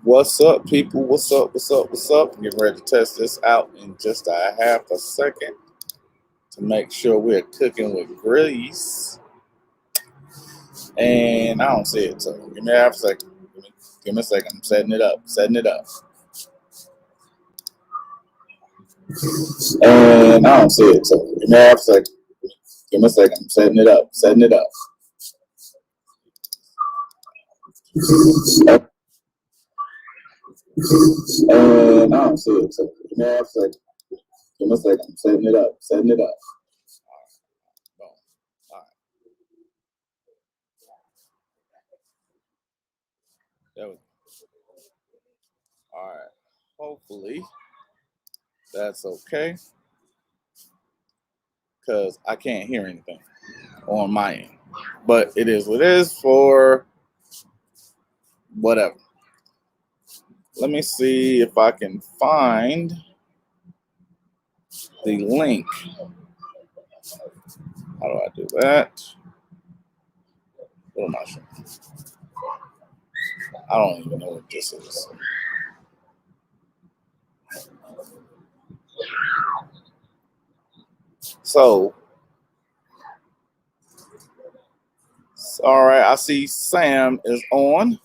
What's up, people? What's up? What's up? What's up? I'm getting ready to test this out in just a half a second to make sure we're cooking with grease. And I don't see it, so give me a half a second. Give me a second. I'm setting it up. And I don't see it, so give me a half a second. Give me a second. I'm setting it up. And I don't see it, so give me a half a second. Give me a second. I'm setting it up. Boom. All right. There we go. All right. Hopefully that's okay, because I can't hear anything on my end. But it is what it is for whatever. Let me see if I can find the link. How do I do that? What am I showing? I don't even know what this is. So, all right, I see Sam is on.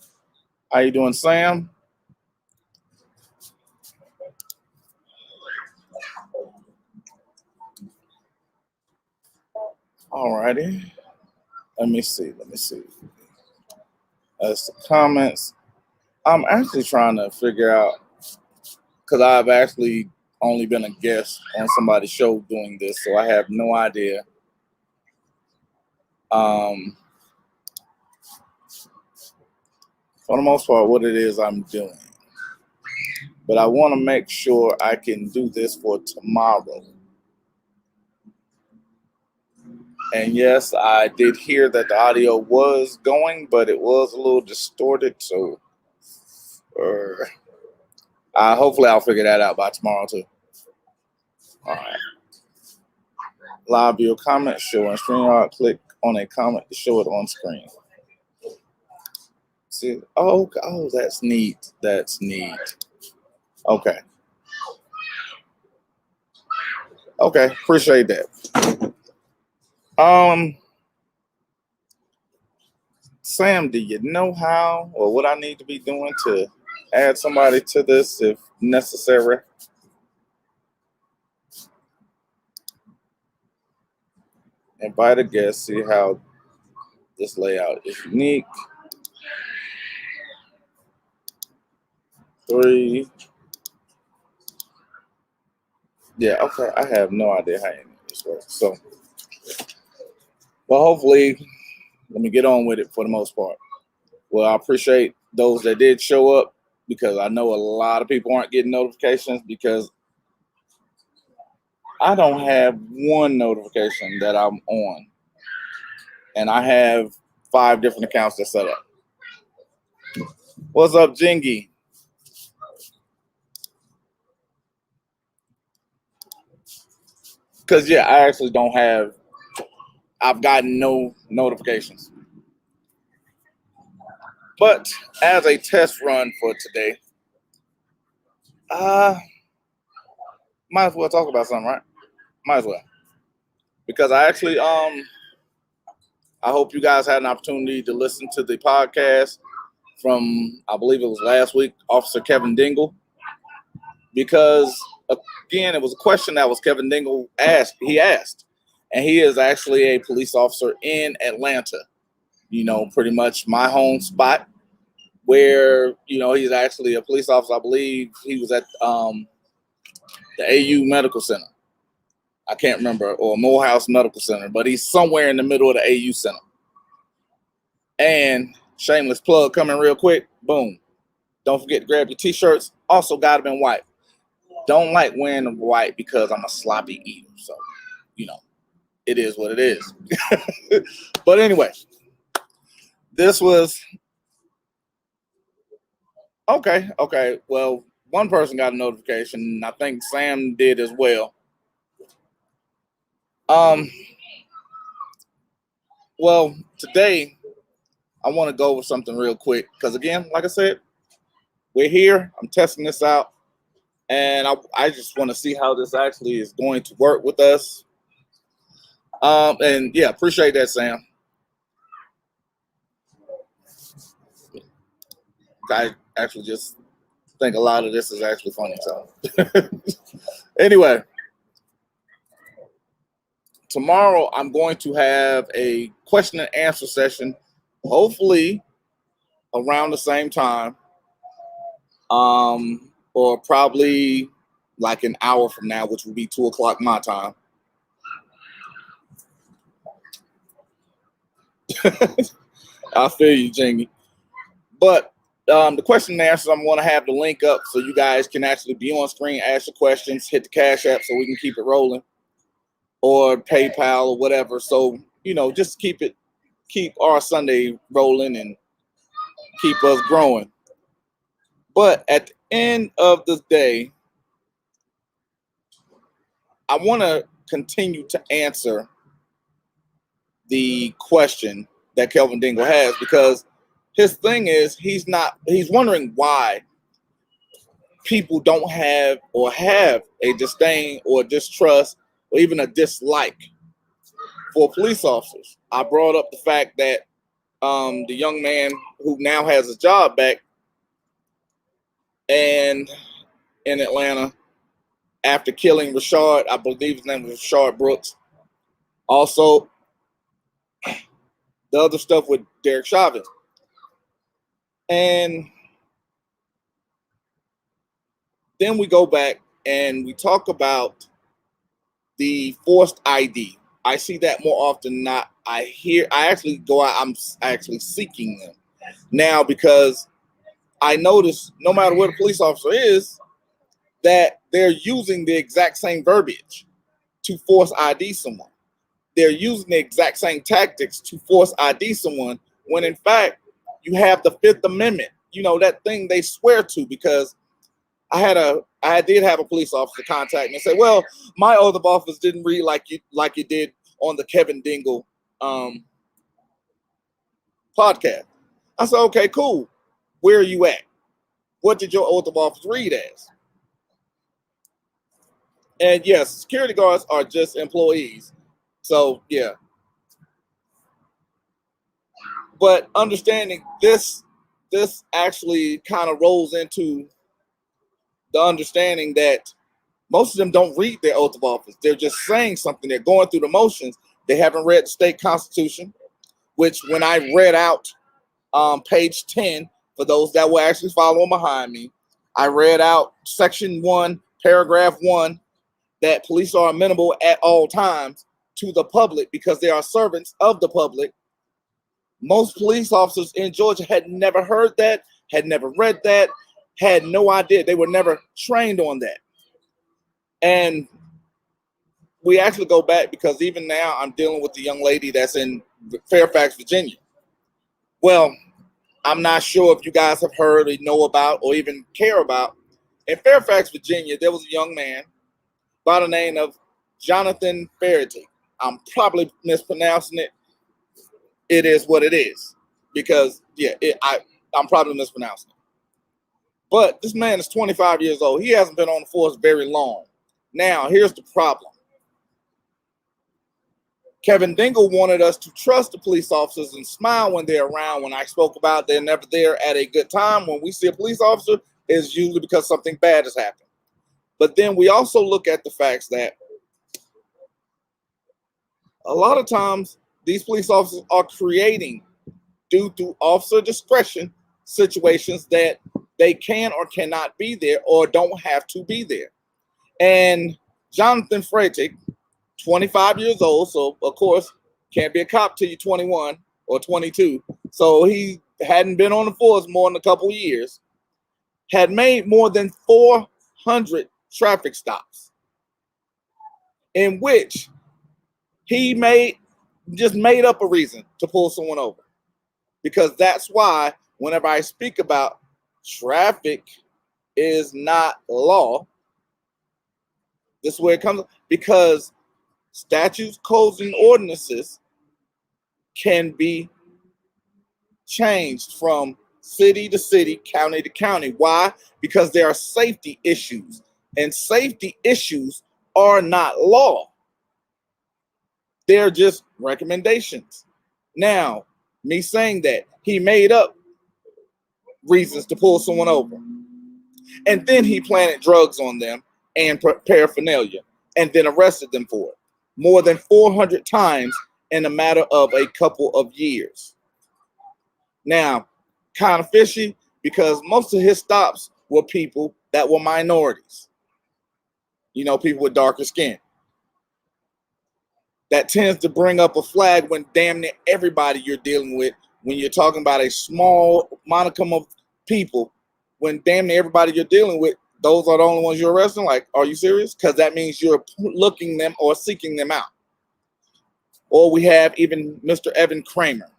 How you doing, Sam? All righty. Let me see. That's the comments. I'm actually trying to figure out, because I've actually only been a guest on somebody's show doing this, so I have no idea. For the most part, what it is I'm doing. But I want to make sure I can do this for tomorrow. And yes, I did hear that the audio was going, but it was a little distorted. So hopefully I'll figure that out by tomorrow too. All right. Live view comment show on Streamyard. Click on a comment to show it on screen. See, oh, that's neat. Okay, appreciate that. Sam, do you know how or what I need to be doing to add somebody to this if necessary? Invite a guest, see how this layout is unique. 3. Yeah, okay. I have no idea how any of this works. So, well, hopefully, let me get on with it for the most part. Well, I appreciate those that did show up, because I know a lot of people aren't getting notifications because I don't have one notification that I'm on. And I have 5 different accounts that set up. What's up, Jingy? Because, yeah, I actually don't have, I've gotten no notifications. But as a test run for today, might as well talk about something, right? Might as well. Because I actually, I hope you guys had an opportunity to listen to the podcast from, I believe it was last week, Officer Kevin Dingle. Because, again, it was a question that was Kevin Dingle asked. And he is actually a police officer in Atlanta. You know, pretty much my home spot, where, you know, he's actually a police officer. I believe he was at the AU Medical Center. I can't remember, or Morehouse Medical Center, but he's somewhere in the middle of the AU Center. And shameless plug coming real quick, boom. Don't forget to grab your t-shirts. Also got them in white. Don't like wearing white because I'm a sloppy eater. So, you know, it is what it is. But anyway, this was okay. Well, one person got a notification, and I think Sam did as well. Well, today I want to go over something real quick because, again, like I said, we're here. I'm testing this out, and I just want to see how this actually is going to work with us. And yeah, appreciate that, Sam. I actually just think a lot of this is actually funny. So anyway, tomorrow I'm going to have a question and answer session, hopefully around the same time, or probably like an hour from now, which will be 2:00 my time. I feel you, Jamie. But the question and answers, I'm going to have the link up so you guys can actually be on screen, ask your questions, hit the Cash App so we can keep it rolling, or PayPal or whatever. So, just keep our Sunday rolling and keep us growing. But at the end of the day, I want to continue to answer the question that Kelvin Dingle has, because his thing is he's wondering why people don't have or have a disdain or distrust or even a dislike for police officers. I brought up the fact that the young man who now has a job back and in Atlanta after killing Rashard, I believe his name was Rashard Brooks. Also, the other stuff with Derek Chauvin. And then we go back and we talk about the forced ID. I see that more often than not. I actually go out, I'm actually seeking them now, because I notice no matter where the police officer is, that they're using the exact same verbiage to force ID someone. They're using the exact same tactics to force ID someone, when in fact you have the Fifth Amendment, that thing they swear to. Because I did have a police officer contact me and say, well, my oath of office didn't read like you did on the Kevin Dingle podcast. I said, okay, cool. Where are you at? What did your oath of office read as? And yes, security guards are just employees. So yeah. But understanding this actually kind of rolls into the understanding that most of them don't read their oath of office. They're just saying something. They're going through the motions. They haven't read the state constitution, which when I read out page 10, for those that were actually following behind me, I read out section 1, paragraph 1, that police are amenable at all times to the public because they are servants of the public. Most police officers in Georgia had never heard that, had never read that, had no idea. They were never trained on that. And we actually go back, because even now I'm dealing with the young lady that's in Fairfax, Virginia. Well, I'm not sure if you guys have heard or know about or even care about. In Fairfax, Virginia, there was a young man by the name of Jonathan Ferretti. I'm probably mispronouncing it. It is what it is, because I'm probably mispronouncing it. But this man is 25 years old. He hasn't been on the force very long. Now, here's the problem. Kevin Dingle wanted us to trust the police officers and smile when they're around. When I spoke about they're never there at a good time, when we see a police officer, it's usually because something bad has happened. But then we also look at the facts that a lot of times these police officers are creating, due to officer discretion, situations that they can or cannot be there or don't have to be there. And Jonathan Freitag, 25 years old, so of course can't be a cop till you're 21 or 22. So he hadn't been on the force more than a couple of years, had made more than 400 traffic stops in which he just made up a reason to pull someone over. Because that's why whenever I speak about traffic is not law, this is where it comes, because statutes, codes, and ordinances can be changed from city to city, county to county. Why? Because there are safety issues, and safety issues are not law. They're just recommendations. Now, me saying that, he made up reasons to pull someone over. And then he planted drugs on them and paraphernalia, and then arrested them for it more than 400 times in a matter of a couple of years. Now, kind of fishy, because most of his stops were people that were minorities. You know, people with darker skin. That tends to bring up a flag when damn near everybody you're dealing with, when you're talking about a small modicum of people, when damn near everybody you're dealing with, those are the only ones you're arresting. Like, are you serious? Because that means you're looking them or seeking them out. Or we have even Mr. Evan Kramer.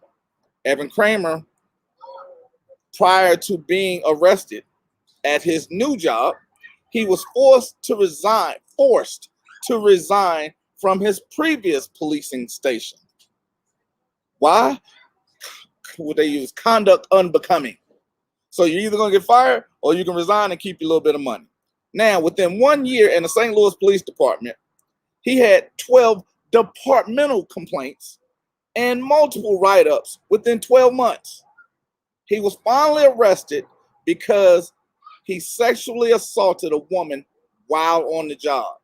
Evan Kramer, prior to being arrested at his new job, he was forced to resign from his previous policing station. Why? Would they use conduct unbecoming? So you're either going to get fired or you can resign and keep your little bit of money. Now, within 1 year in the St. Louis Police Department, he had 12 departmental complaints and multiple write-ups within 12 months. He was finally arrested because he sexually assaulted a woman while on the job.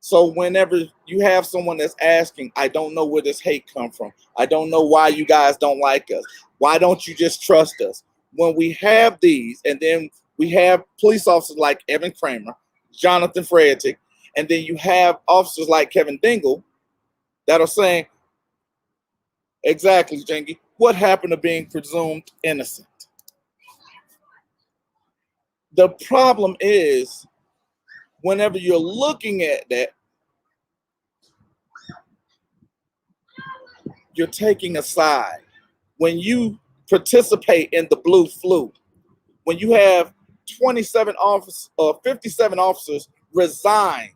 So whenever you have someone that's asking, I don't know where this hate come from. I don't know why you guys don't like us. Why don't you just trust us? When we have these, and then we have police officers like Evan Kramer, Jonathan Freyatic, and then you have officers like Kevin Dingle that are saying, exactly, Jengy, what happened to being presumed innocent? The problem is, whenever you're looking at that, you're taking a side. When you participate in the blue flu, when you have 57 officers or 57 officers resign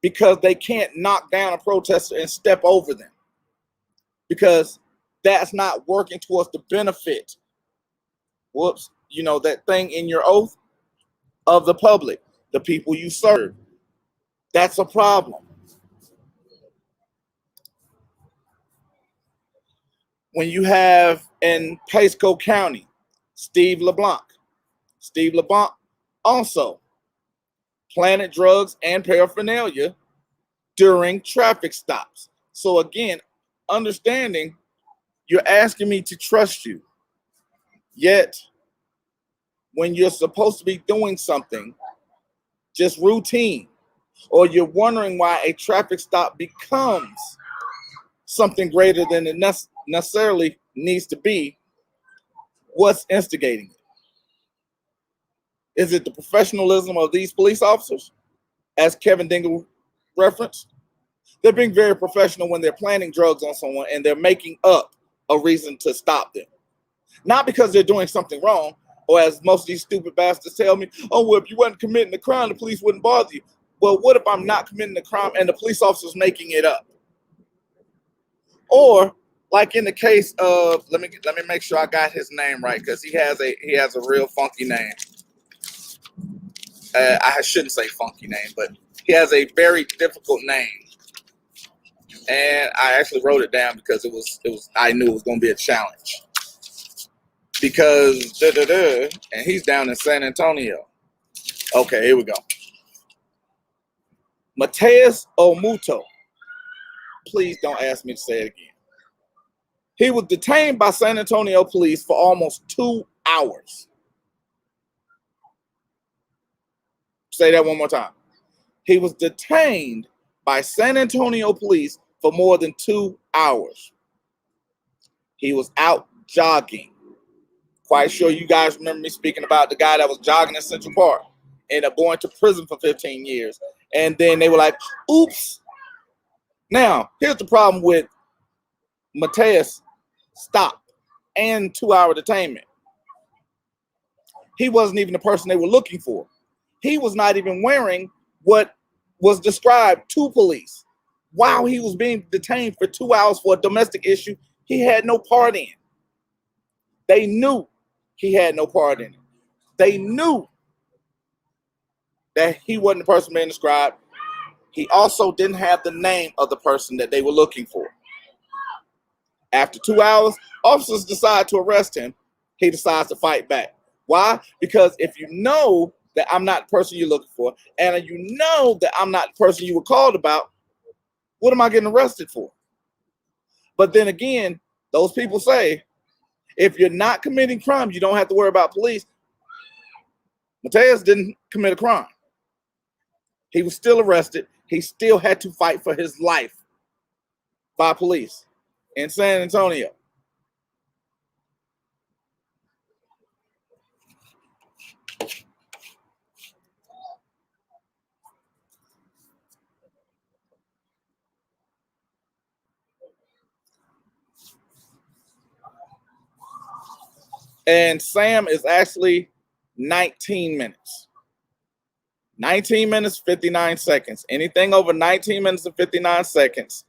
because they can't knock down a protester and step over them, because that's not working towards the benefit, that thing in your oath of the public, the people you serve. That's a problem. When you have in Pasco County, Steve LeBlanc also planted drugs and paraphernalia during traffic stops. So again, understanding, you're asking me to trust you. Yet, when you're supposed to be doing something just routine, or you're wondering why a traffic stop becomes something greater than it necessarily needs to be, what's instigating it? Is it the professionalism of these police officers, as Kevin Dingle referenced? They're being very professional when they're planting drugs on someone and they're making up a reason to stop them. Not because they're doing something wrong, or as most of these stupid bastards tell me, oh, well, if you wasn't committing the crime, the police wouldn't bother you. Well, what if I'm not committing the crime and the police officer's making it up? Or like in the case of, let me make sure I got his name right, because he has a real funky name. I shouldn't say funky name, but he has a very difficult name. And I actually wrote it down because it was I knew it was going to be a challenge. Because and he's down in San Antonio. Okay, here we go. Mateus Omuto. Please don't ask me to say it again. He was detained by San Antonio police for almost 2 hours. Say that one more time. He was detained by San Antonio police for more than 2 hours. He was out jogging. Quite sure you guys remember me speaking about the guy that was jogging in Central Park, ended up going to prison for 15 years. And then they were like, oops. Now, here's the problem with Mateus' stop and 2-hour detainment. He wasn't even the person they were looking for. He was not even wearing what was described to police while he was being detained for 2 hours for a domestic issue he had no part in. They knew he had no part in it. They knew that he wasn't the person being described. He also didn't have the name of the person that they were looking for. After 2 hours, officers decide to arrest him. He decides to fight back. Why? Because if you know that I'm not the person you're looking for, and you know that I'm not the person you were called about, what am I getting arrested for? But then again, those people say, if you're not committing crimes, you don't have to worry about police. Mateus didn't commit a crime. He was still arrested. He still had to fight for his life by police in San Antonio. And Sam is actually 19 minutes. 19 minutes, 59 seconds. Anything over 19 minutes and 59 seconds,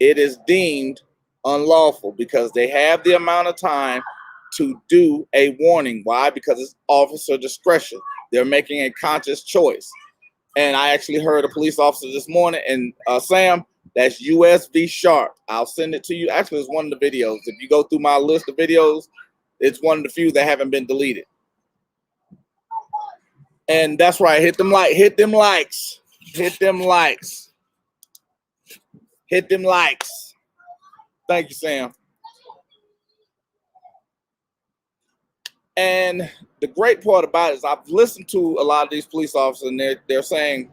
it is deemed unlawful because they have the amount of time to do a warning. Why? Because it's officer discretion. They're making a conscious choice. And I actually heard a police officer this morning, and Sam, that's US v. Sharp. I'll send it to you. Actually, it's one of the videos. If you go through my list of videos, it's one of the few that haven't been deleted. And that's right. Hit them likes. Hit them likes. Hit them likes. Hit them likes. Thank you, Sam. And the great part about it is I've listened to a lot of these police officers, and they're saying,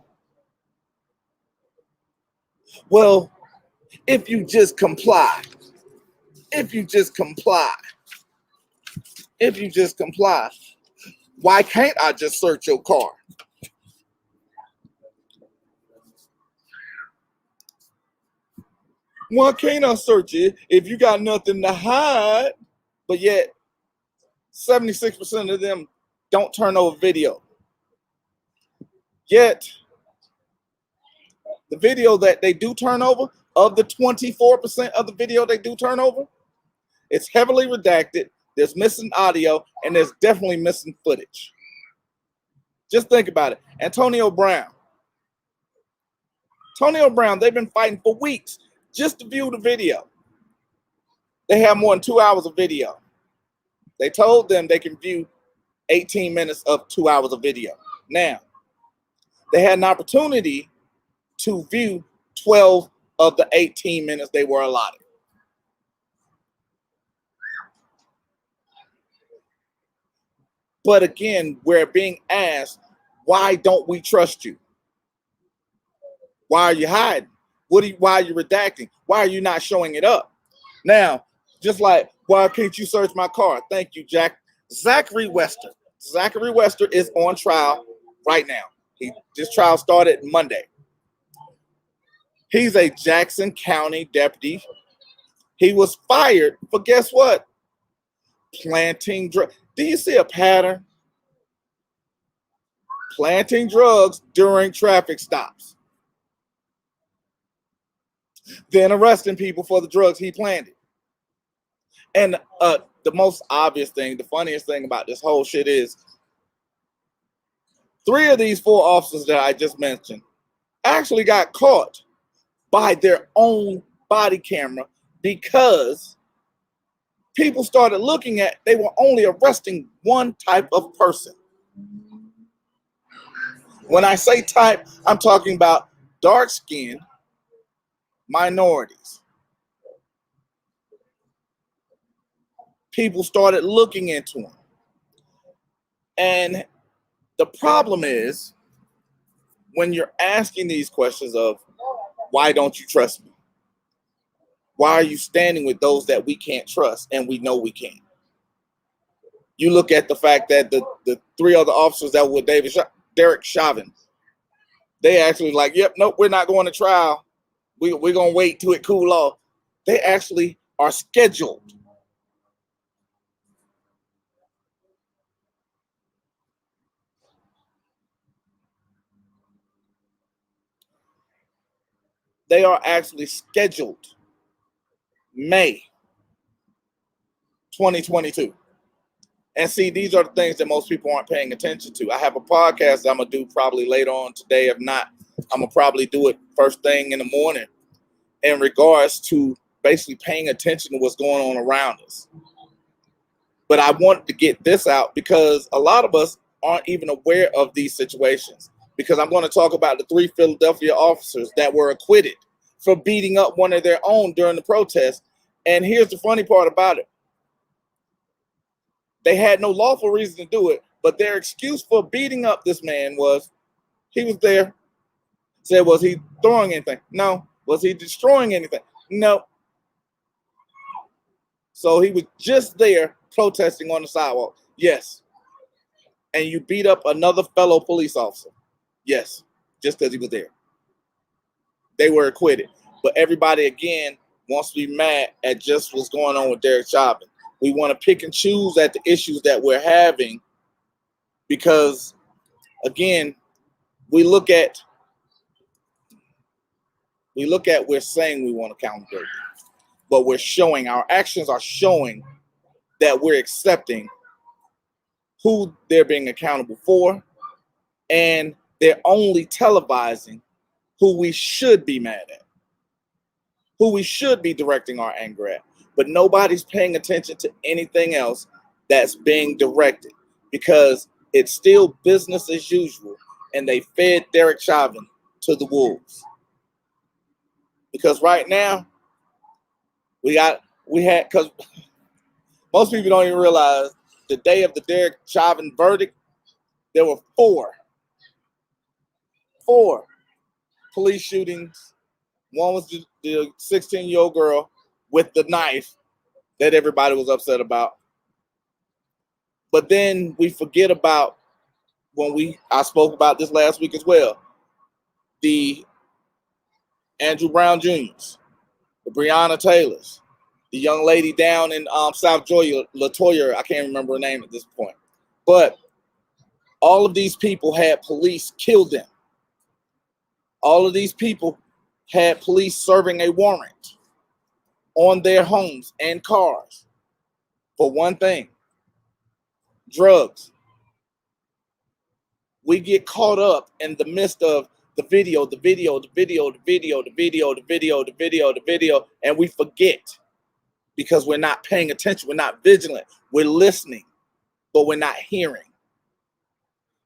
well, if you just comply, if you just comply, if you just comply, why can't I just search your car? Why can't I search it if you got nothing to hide? But yet, 76% of them don't turn over video. Yet, the video that they do turn over, of the 24% of the video they do turn over, it's heavily redacted, there's missing audio, and there's definitely missing footage. Just think about it. Antonio Brown, they've been fighting for weeks just to view the video. They have more than 2 hours of video. They told them they can view 18 minutes of 2 hours of video. Now, they had an opportunity to view 12 of the 18 minutes they were allotted. But again, we're being asked, why don't we trust you? Why are you hiding? Why are you redacting? Why are you not showing it up? Now, just like, why can't you search my car? Thank you, Jack. Zachary Wester. Zachary Wester is on trial right now. This trial started Monday. He's a Jackson County deputy. He was fired for, guess what? Planting drugs. Do you see a pattern? Planting drugs during traffic stops. Then arresting people for the drugs he planted. And the most obvious thing, the funniest thing about this whole shit is 3 of these 4 officers that I just mentioned actually got caught by their own body camera because people started looking at, they were only arresting one type of person. When I say type, I'm talking about dark-skinned minorities. People started looking into them. And the problem is, when you're asking these questions of, why don't you trust me? Why are you standing with those that we can't trust and we know we can't? You look at the fact that the 3 other officers that were Derek Chauvin, they actually like, yep, nope, we're not going to trial. We're going to wait till it cool off. They actually are scheduled. They are actually scheduled May 2022. And see, these are the things that most people aren't paying attention to. I have a podcast that I'm going to do probably later on today. If not, I'm going to probably do it first thing in the morning in regards to basically paying attention to what's going on around us. But I wanted to get this out because a lot of us aren't even aware of these situations. Because I'm going to talk about the 3 Philadelphia officers that were acquitted for beating up one of their own during the protest. And here's the funny part about it. They had no lawful reason to do it, but their excuse for beating up this man was he was there. Said, was he throwing anything? No. Was he destroying anything? No. So he was just there protesting on the sidewalk. Yes. And you beat up another fellow police officer. Yes. Just because he was there. They were acquitted. But everybody, again, wants to be mad at just what's going on with Derek Chauvin. We want to pick and choose at the issues that we're having because, again, we're saying we want accountability, but our actions are showing that we're accepting who they're being accountable for, and they're only televising who we should be mad at, who we should be directing our anger at. But nobody's paying attention to anything else that's being directed because it's still business as usual, and they fed Derek Chauvin to the wolves. Because right now, because most people don't even realize the day of the Derek Chauvin verdict, there were four police shootings. One was the 16-year-old girl with the knife that everybody was upset about. But then we forget about I spoke about this last week as well, the Andrew Brown Jr.'s, the Breonna Taylors, the young lady down in South Georgia, LaToya, I can't remember her name at this point. But all of these people had police kill them. All of these people had police serving a warrant on their homes and cars for one thing: drugs. We get caught up in the midst of the video, and we forget because we're not paying attention. We're not vigilant. We're listening, but we're not hearing.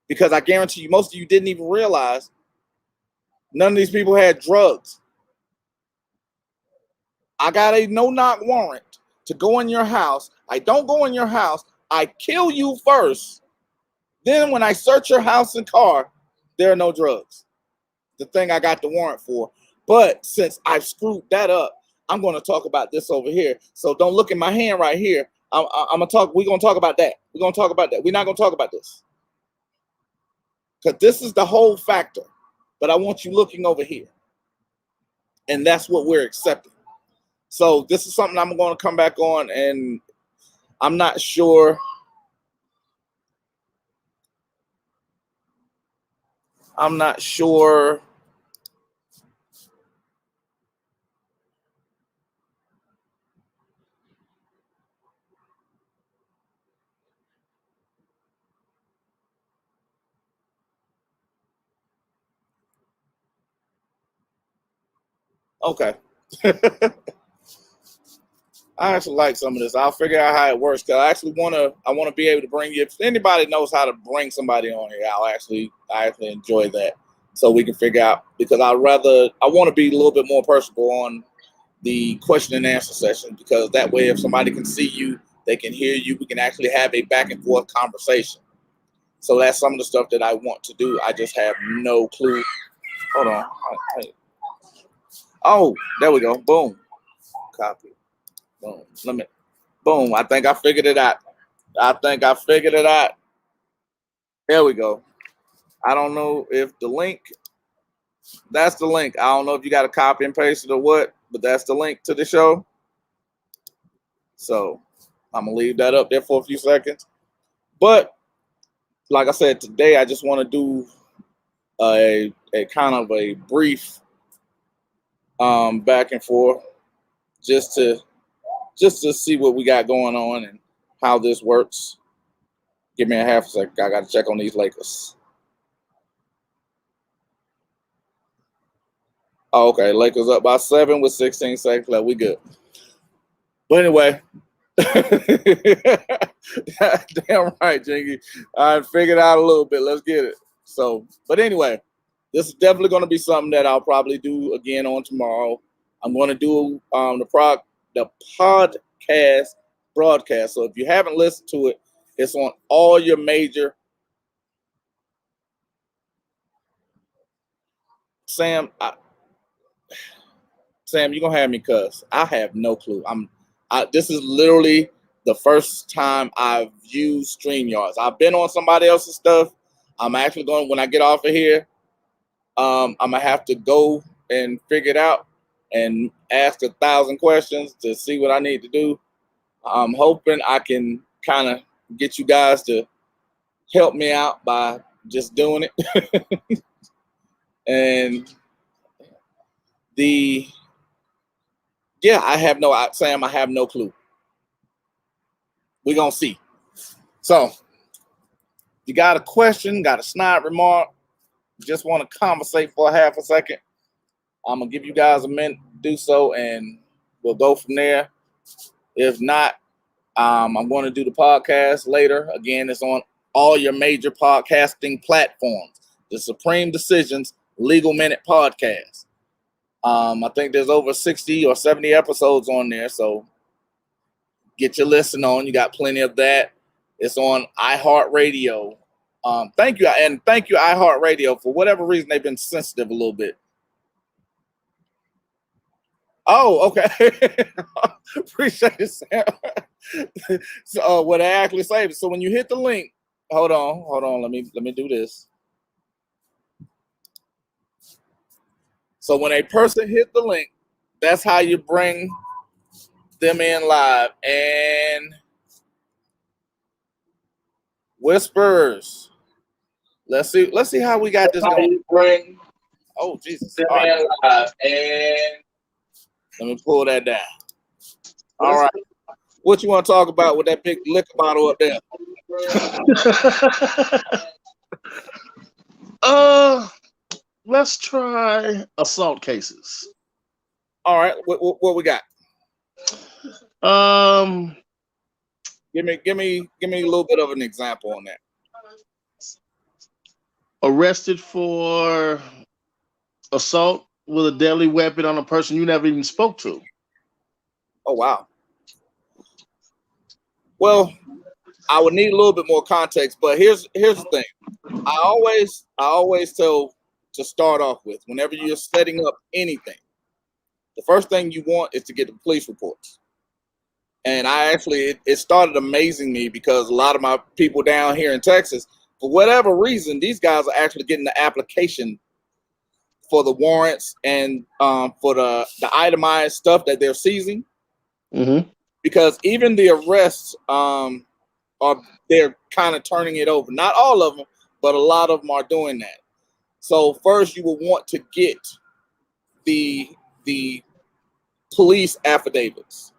Because I guarantee you, most of you didn't even realize none of these people had drugs. I got a no-knock warrant to go in your house. I don't go in your house. I kill you first. Then when I search your house and car, there are no drugs. The thing I got the warrant for. But since I've screwed that up, I'm going to talk about this over here. So don't look at my hand right here. We're going to talk about that. We're going to talk about that. We're not going to talk about this. Because this is the whole factor. But I want you looking over here. And that's what we're accepting. So this is something I'm going to come back on, and I'm not sure. Okay. I actually like some of this. I'll figure out how it works because I actually want to be able to bring you. If anybody knows how to bring somebody on here, I actually enjoy that. So we can figure out, because I want to be a little bit more personable on the question and answer session, because that way if somebody can see you, they can hear you, we can actually have a back and forth conversation. So that's some of the stuff that I want to do. I just have no clue. Hold on. Oh, there we go. Boom. Copy. Boom. Boom. I think I figured it out. There we go. I don't know if the link, that's the link. I don't know if you got to copy and paste it or what, but that's the link to the show. So I'm going to leave that up there for a few seconds. But like I said, today I just want to do a kind of a brief back and forth just to see what we got going on and how this works. Give me a half a second. I got to check on these Lakers. Oh, okay, Lakers up by 7 with 16 seconds left. We good. But anyway, damn right, Jingy. I figured out a little bit. Let's get it. So, but anyway, this is definitely going to be something that I'll probably do again on tomorrow. I'm going to do the podcast broadcast. So if you haven't listened to it, it's on all your major. Sam, you're gonna have me cuss. I have no clue. This is literally the first time I've used StreamYards. I've been on somebody else's stuff. I'm actually going, when I get off of here, I'm gonna have to go and figure it out and ask 1,000 questions to see what I need to do. I'm hoping I can kind of get you guys to help me out by just doing it. And I have no clue. We're gonna see. So, you got a question, got a snide remark, just want to conversate for a half a second, I'm gonna give you guys a minute to do so, and we'll go from there. If not, I'm going to do the podcast later. Again, it's on all your major podcasting platforms. The Supreme Decisions Legal Minute Podcast. I think there's over 60 or 70 episodes on there, so get your listen on. You got plenty of that. It's on iHeartRadio. Thank you, iHeartRadio. For whatever reason, they've been sensitive a little bit. Oh, okay. Appreciate it, Sam. So what I actually say, so when you hit the link, hold on, let me do this. So when a person hit the link, that's how you bring them in live. And Whispers. Let's see how we got this going. Oh, Jesus. All right. Live. And let me pull that down. All right. What you want to talk about with that big liquor bottle up there? Let's try assault cases. All right. What we got? Give me a little bit of an example on that. Arrested for assault with a deadly weapon on a person you never even spoke to. Oh, wow. Well, I would need a little bit more context, but here's the thing. I always tell to start off with, whenever you're setting up anything, the first thing you want is to get the police reports. And it started amazing me because a lot of my people down here in Texas, for whatever reason, these guys are actually getting the application for the warrants and for the itemized stuff that they're seizing. Mm-hmm. Because even the arrests they're kind of turning it over. Not all of them, but a lot of them are doing that. So first you will want to get the police affidavits.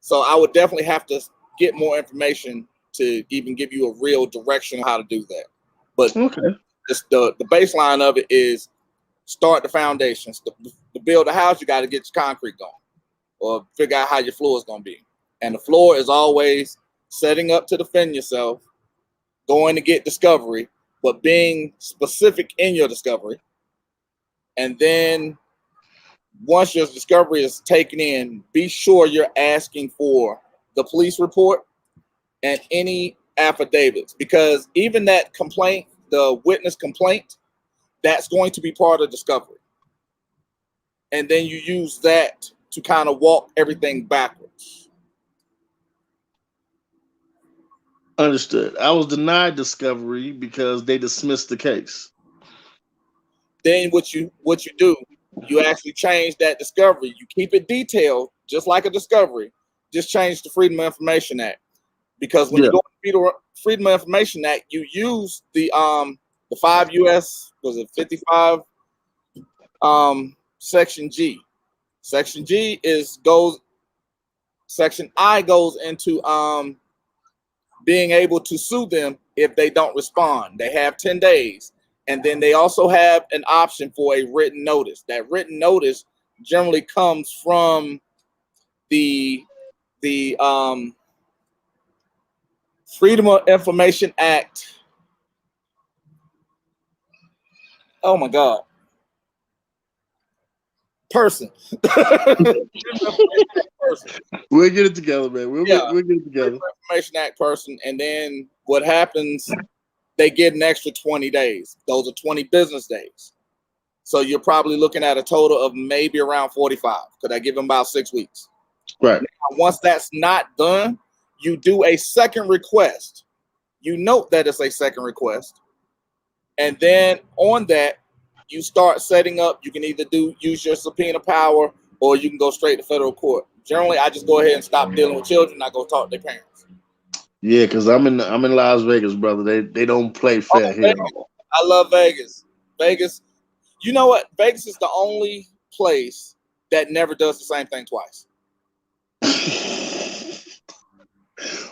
So I would definitely have to get more information to even give you a real direction on how to do that. But okay. Just the baseline of it is start the foundations. To build a house, you got to get your concrete going or figure out how your floor is going to be. And the floor is always setting up to defend yourself, going to get discovery, but being specific in your discovery. And then once your discovery is taken in, be sure you're asking for the police report and any affidavits, because even that complaint, the witness complaint, that's going to be part of discovery. And then you use that to kind of walk everything backwards. Understood. I was denied discovery because they dismissed the case. Then what you do, you actually change that discovery. You keep it detailed, just like a discovery. Just change the Freedom of Information Act. Because when you go to the Freedom of Information Act, you use the 5 U.S. was it 55 Section G. Section G Section I goes into being able to sue them if they don't respond. They have 10 days. And then they also have an option for a written notice. That written notice generally comes from the Freedom of Information Act. Oh my God. Person. We'll get it together, man. We'll get it together. Information Act person, and then what happens? They get an extra 20 days. Those are 20 business days. So you're probably looking at a total of maybe around 45. Could I give them about 6 weeks? Right. Now, once that's not done, you do a second request. You note that it's a second request, and then on that, you start setting up. You can either use your subpoena power, or you can go straight to federal court. Generally, I just go ahead and stop dealing with children. I go talk to their parents. Yeah, because I'm in Las Vegas, brother. They don't play fair here. I love Vegas. Vegas, you know what? Vegas is the only place that never does the same thing twice.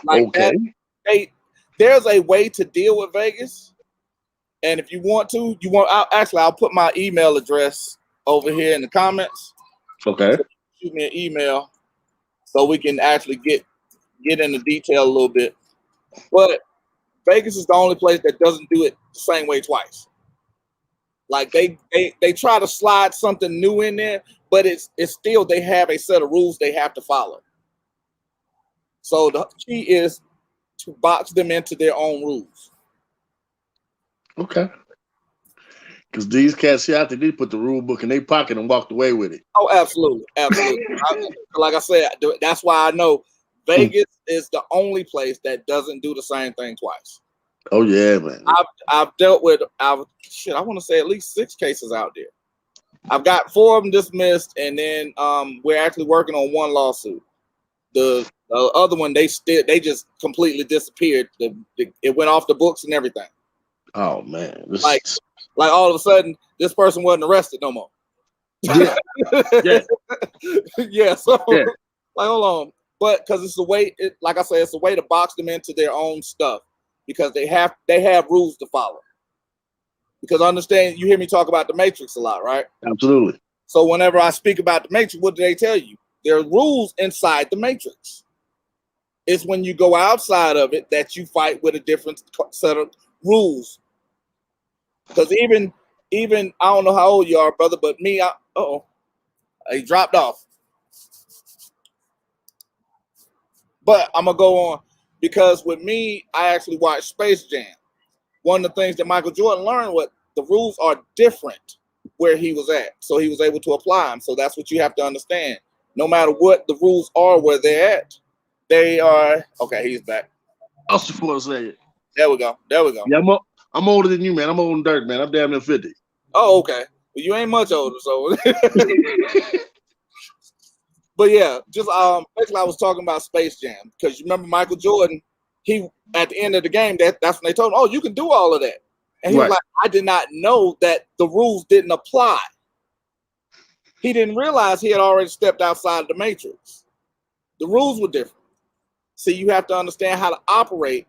Like okay. There's a way to deal with Vegas. And if you want to, I'll put my email address over here in the comments. Okay. Shoot me an email so we can actually get into detail a little bit. But Vegas is the only place that doesn't do it the same way twice. Like they try to slide something new in there, but it's still, they have a set of rules they have to follow. So the key is to box them into their own rules. Okay. Because these cats here out there, they put the rule book in their pocket and walked away with it. Oh, absolutely. Like I said, that's why I know Vegas is the only place that doesn't do the same thing twice. Oh yeah, man. I've dealt with I want to say at least 6 cases out there. I've got 4 of them dismissed, and then we're actually working on 1 lawsuit. The other one, they just completely disappeared. It went off the books and everything. Oh man, like all of a sudden, this person wasn't arrested no more. Yeah. Yeah. So like, hold on, but because it's a way, like I said, it's a way to box them into their own stuff, because they have rules to follow. Because understand, you hear me talk about the Matrix a lot, right? Absolutely. So whenever I speak about the Matrix, what do they tell you? There are rules inside the Matrix. It's when you go outside of it that you fight with a different set of rules. Because even I don't know how old you are, brother, but me, he dropped off. But I'm gonna go on, because with me, I actually watched Space Jam. One of the things that Michael Jordan learned was the rules are different where he was at, so he was able to apply them. So that's what you have to understand. No matter what the rules are where they're at, they are okay. He's back. I'll for a second. There we go. Yeah, I'm older than you, man. I'm older than Dirk, man. I'm damn near 50. Oh, okay. Well, you ain't much older, so. But yeah, just basically, I was talking about Space Jam, because you remember Michael Jordan. He, at the end of the game, that's when they told him, "Oh, you can do all of that," and he was like, "I did not know that the rules didn't apply." He didn't realize he had already stepped outside of the Matrix. The rules were different. So you have to understand how to operate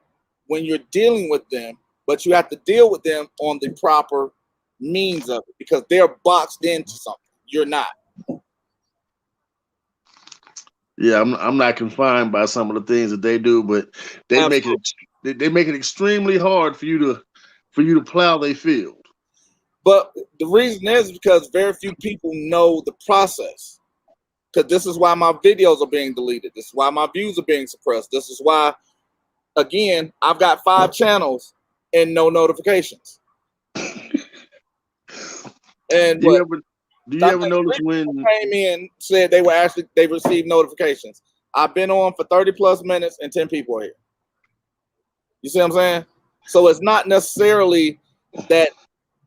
when you're dealing with them, but you have to deal with them on the proper means of it, because they're boxed into something. You're not. Yeah, I'm not confined by some of the things that they do, but they make it extremely hard for you to plow their field. But the reason is because very few people know the process. Because this is why my videos are being deleted. This is why my views are being suppressed. This is why, again, I've got 5 channels and no notifications. And do you ever notice when came in, said they received notifications? I've been on for 30 plus minutes and 10 people are here. You see what I'm saying? So it's not necessarily that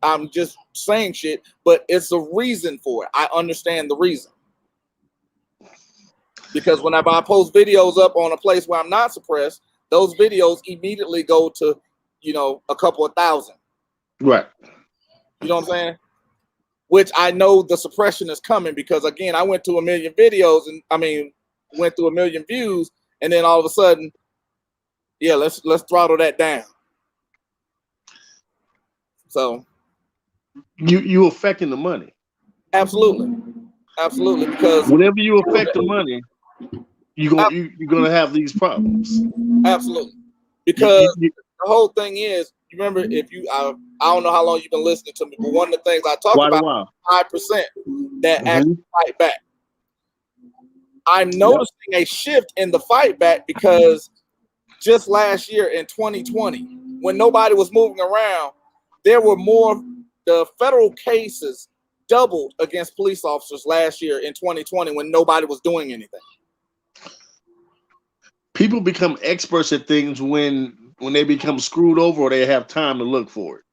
I'm just saying shit, but it's a reason for it. I understand the reason. Because whenever I post videos up on a place where I'm not suppressed, those videos immediately go to, a couple of thousand. Right. You know what I'm saying? Which I know the suppression is coming, because again, I went to 1 million videos went through 1 million views, and then all of a sudden Yeah, let's throttle that down. So you affecting the money. absolutely, because Whenever you affect the money, you're gonna have these problems. absolutely, You, because you, the whole thing is, you remember, if you, I don't know how long you've been listening to me, but one of the things I talk quite a about, while. 5% that Mhm. actually fight back. I'm Yep. noticing a shift in the fight back because just last year in 2020, when nobody was moving around, there were more, the federal cases doubled against police officers last year in 2020 when nobody was doing anything. People become experts at things when they become screwed over or they have time to look for it.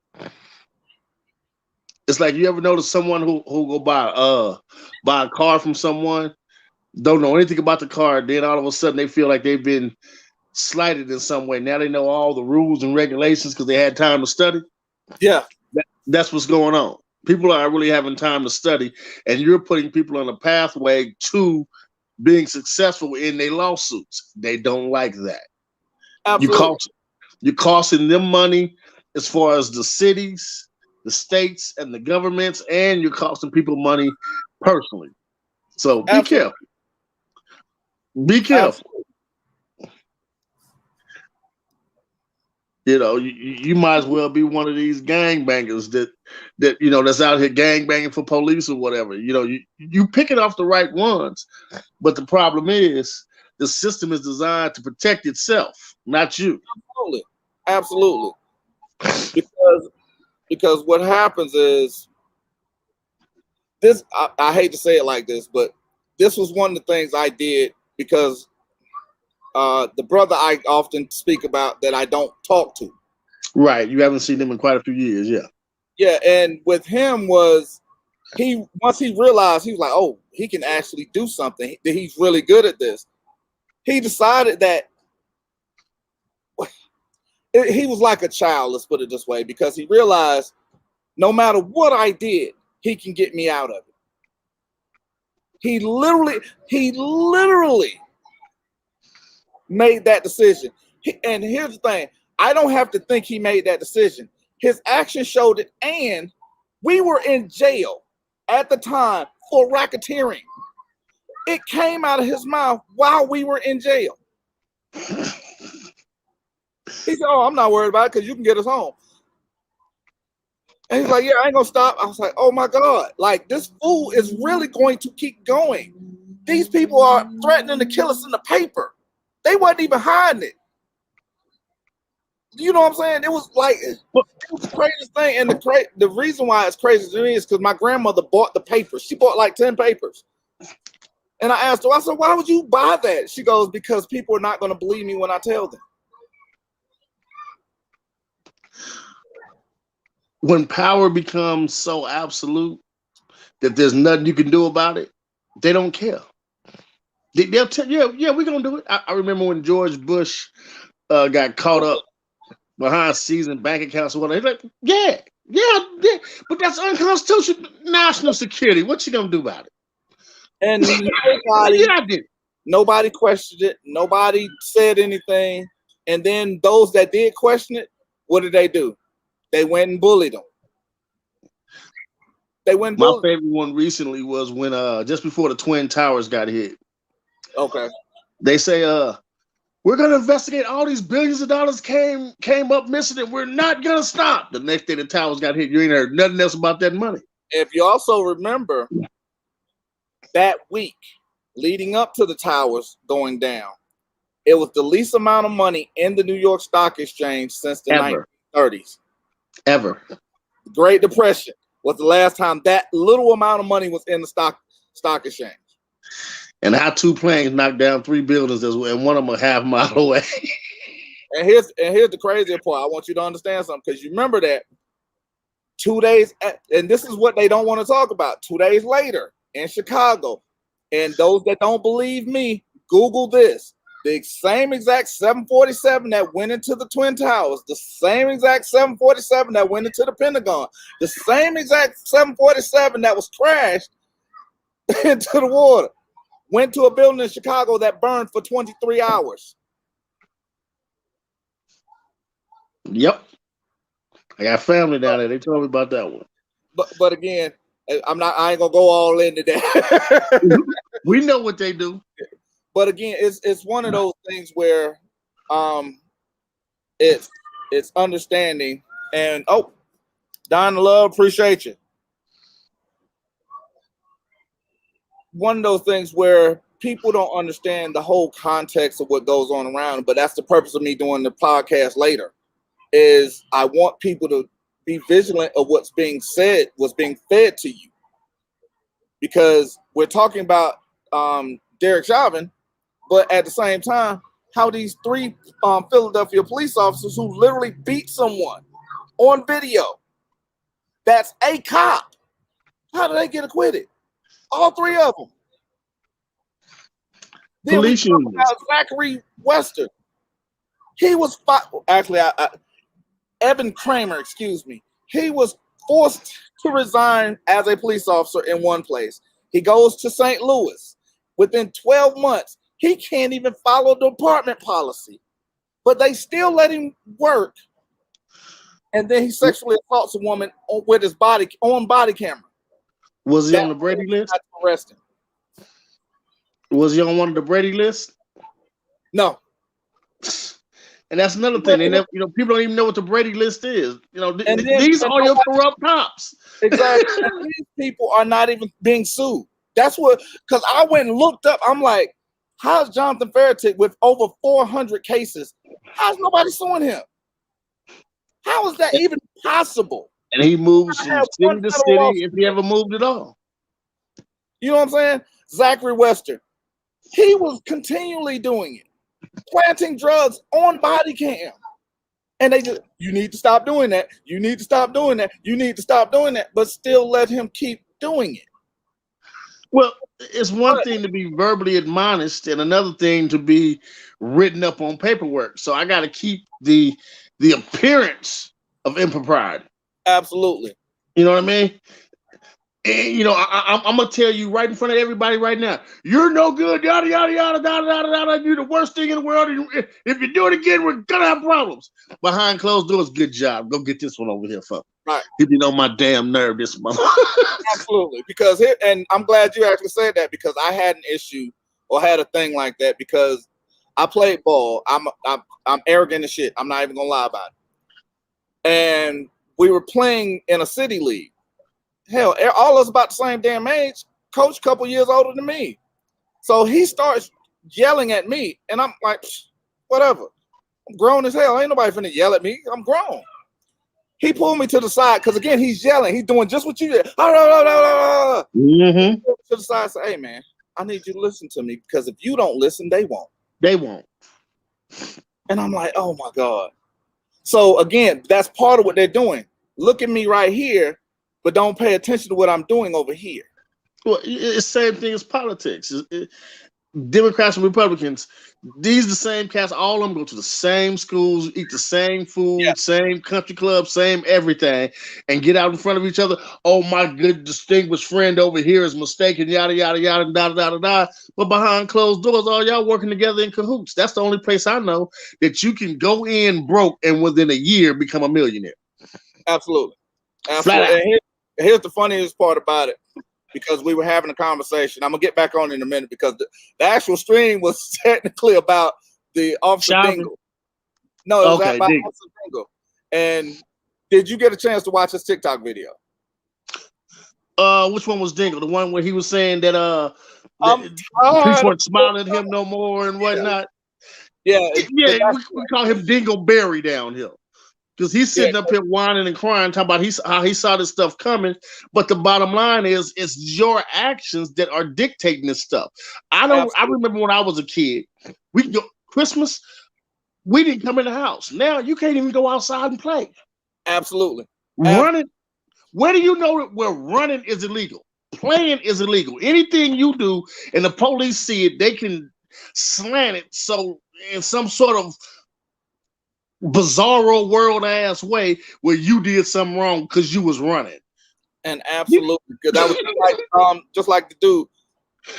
It's like, you ever notice someone who go buy a car from someone, don't know anything about the car, then all of a sudden they feel like they've been slighted in some way. Now they know all the rules and regulations because they had time to study. Yeah, That's what's going on. People are really having time to study, and you're putting people on a pathway to being successful in their lawsuits. They don't like that. absolutely. You're costing them money as far as the cities, the states, and the governments, and you're costing people money personally. So be Absolutely. careful. Be careful. Absolutely. You know, you might as well be one of these gangbangers that that's out here gangbanging for police or whatever. You know, you picking off the right ones, but the problem is the system is designed to protect itself, not you. Absolutely. Because what happens is this. I hate to say it like this, but this was one of the things I did because the brother I often speak about that I don't talk to. Right. You haven't seen them in quite a few years. Yeah. Yeah, and with him was once he realized, he was like, oh, he can actually do something. That he's really good at this. He decided that he was like a child. Let's put it this way, because he realized no matter what I did, he can get me out of it. He literally made that decision. And here's the thing, I don't have to think he made that decision. His action showed it, and we were in jail at the time for racketeering. It came out of his mouth while we were in jail. He said, oh, I'm not worried about it because you can get us home. And he's like, yeah, I ain't gonna stop. I was like, oh my God, like this fool is really going to keep going. These people are threatening to kill us in the paper. They wasn't even hiding it. You know what I'm saying? It was like, it was the craziest thing. And the reason why it's crazy to me is because my grandmother bought the papers. She bought like 10 papers. And I asked her, I said, why would you buy that? She goes, because people are not going to believe me when I tell them. When power becomes so absolute that there's nothing you can do about it, they don't care. They'll tell you, yeah, we're going to do it. I remember when George Bush got caught up behind seizing bank accounts or whatever. He's like, yeah, but that's unconstitutional national security. What you going to do about it? And nobody questioned it. Nobody said anything. And then those that did question it, what did they do? They went and bullied them. My favorite one recently was when just before the Twin Towers got hit. Okay. They say we're gonna investigate all these billions of dollars came up missing and we're not gonna stop. The next day the towers got hit. You ain't heard nothing else about that money. If you also remember that week leading up to the towers going down, it was the least amount of money in the New York Stock Exchange since the 1930s. Ever. The Great Depression was the last time that little amount of money was in the stock exchange. And how 2 planes knocked down 3 buildings and one of them a half mile away. And here's the crazier part. I want you to understand something, because you remember that 2 days, and this is what they don't want to talk about. 2 days later in Chicago, and those that don't believe me, Google this. The same exact 747 that went into the Twin Towers, the same exact 747 that went into the Pentagon, the same exact 747 that was crashed into the water, went to a building in Chicago that burned for 23 hours. Yep. I got family down there. They told me about that one. But again, I ain't gonna go all into that. We know what they do. But again, it's one of those things where it's understanding and Don Love, appreciate you. One of those things where people don't understand the whole context of what goes on around, but that's the purpose of me doing the podcast later, is I want people to be vigilant of what's being said, what's being fed to you. Because we're talking about Derek Chauvin, but at the same time, how these 3 Philadelphia police officers who literally beat someone on video, that's a cop, how do they get acquitted? All 3 of them. Then we talk about Zachary Wester. He was Evan Kramer, excuse me. He was forced to resign as a police officer in one place. He goes to St. Louis. Within 12 months, he can't even follow the department policy, but they still let him work. And then he sexually assaults a woman with his body camera. Was he on the Brady list? Arresting. Was he on one of the Brady lists? No. And that's another thing. People don't even know what the Brady list is. These are your corrupt cops. Exactly. These people are not even being sued. That's because I went and looked up. I'm like, how's Jonathan Ferretic with over 400 cases? How's nobody suing him? How is that even possible? And he moves from city to city if he ever moved at all. You know what I'm saying? Zachary Wester, he was continually doing it, planting drugs on body cam. And they just, you need to stop doing that. You need to stop doing that. You need to stop doing that, but still let him keep doing it. Well, it's one thing to be verbally admonished and another thing to be written up on paperwork. So I got to keep the appearance of impropriety. Absolutely. You know what I mean? And, I'm going to tell you right in front of everybody right now, you're no good, yada, yada, yada, yada, yada, yada. You're the worst thing in the world. If you do it again, we're going to have problems. Behind closed doors, good job. Go get this one over here, fuck. Right. If you know my damn nerve, this month. Absolutely. Because and I'm glad you actually said that, because I had an issue or had a thing like that because I played ball. I'm arrogant as shit. I'm not even going to lie about it. And we were playing in a city league. Hell, all of us about the same damn age. Coach, a couple years older than me. So he starts yelling at me, and I'm like, whatever. I'm grown as hell. Ain't nobody finna yell at me. I'm grown. He pulled me to the side because, again, he's yelling. He's doing just what you did. Mm-hmm. To the side, say, hey, man, I need you to listen to me because if you don't listen, they won't. They won't. And I'm like, oh, my God. So, again, that's part of what they're doing. Look at me right here, but don't pay attention to what I'm doing over here. Well, it's the same thing as politics. Democrats and Republicans, these are the same cats. All of them go to the same schools, eat the same food, same country club, same everything, and get out in front of each other. Oh, my good distinguished friend over here is mistaken, yada, yada, yada, da, da, da, da. But behind closed doors, all y'all working together in cahoots. That's the only place I know that you can go in broke and within a year become a millionaire. Absolutely. And here's the funniest part about it. Because we were having a conversation. I'm going to get back on in a minute because the actual stream was technically about the Officer Dingle. No, it was about Officer Dingle. And did you get a chance to watch his TikTok video? Which one was Dingle? The one where he was saying that people weren't smiling at him no more and whatnot? Yeah. We call him Dingleberry down here. Because he's sitting up here whining and crying, talking about how he saw this stuff coming. But the bottom line is, it's your actions that are dictating this stuff. I remember when I was a kid, we go Christmas, we didn't come in the house. Now you can't even go outside and play. Absolutely. Running. Where do you know where running is illegal? Playing is illegal. Anything you do and the police see it, they can slant it so in some sort of bizarro world ass way where you did something wrong because you was running. And absolutely, because that was just like the dude,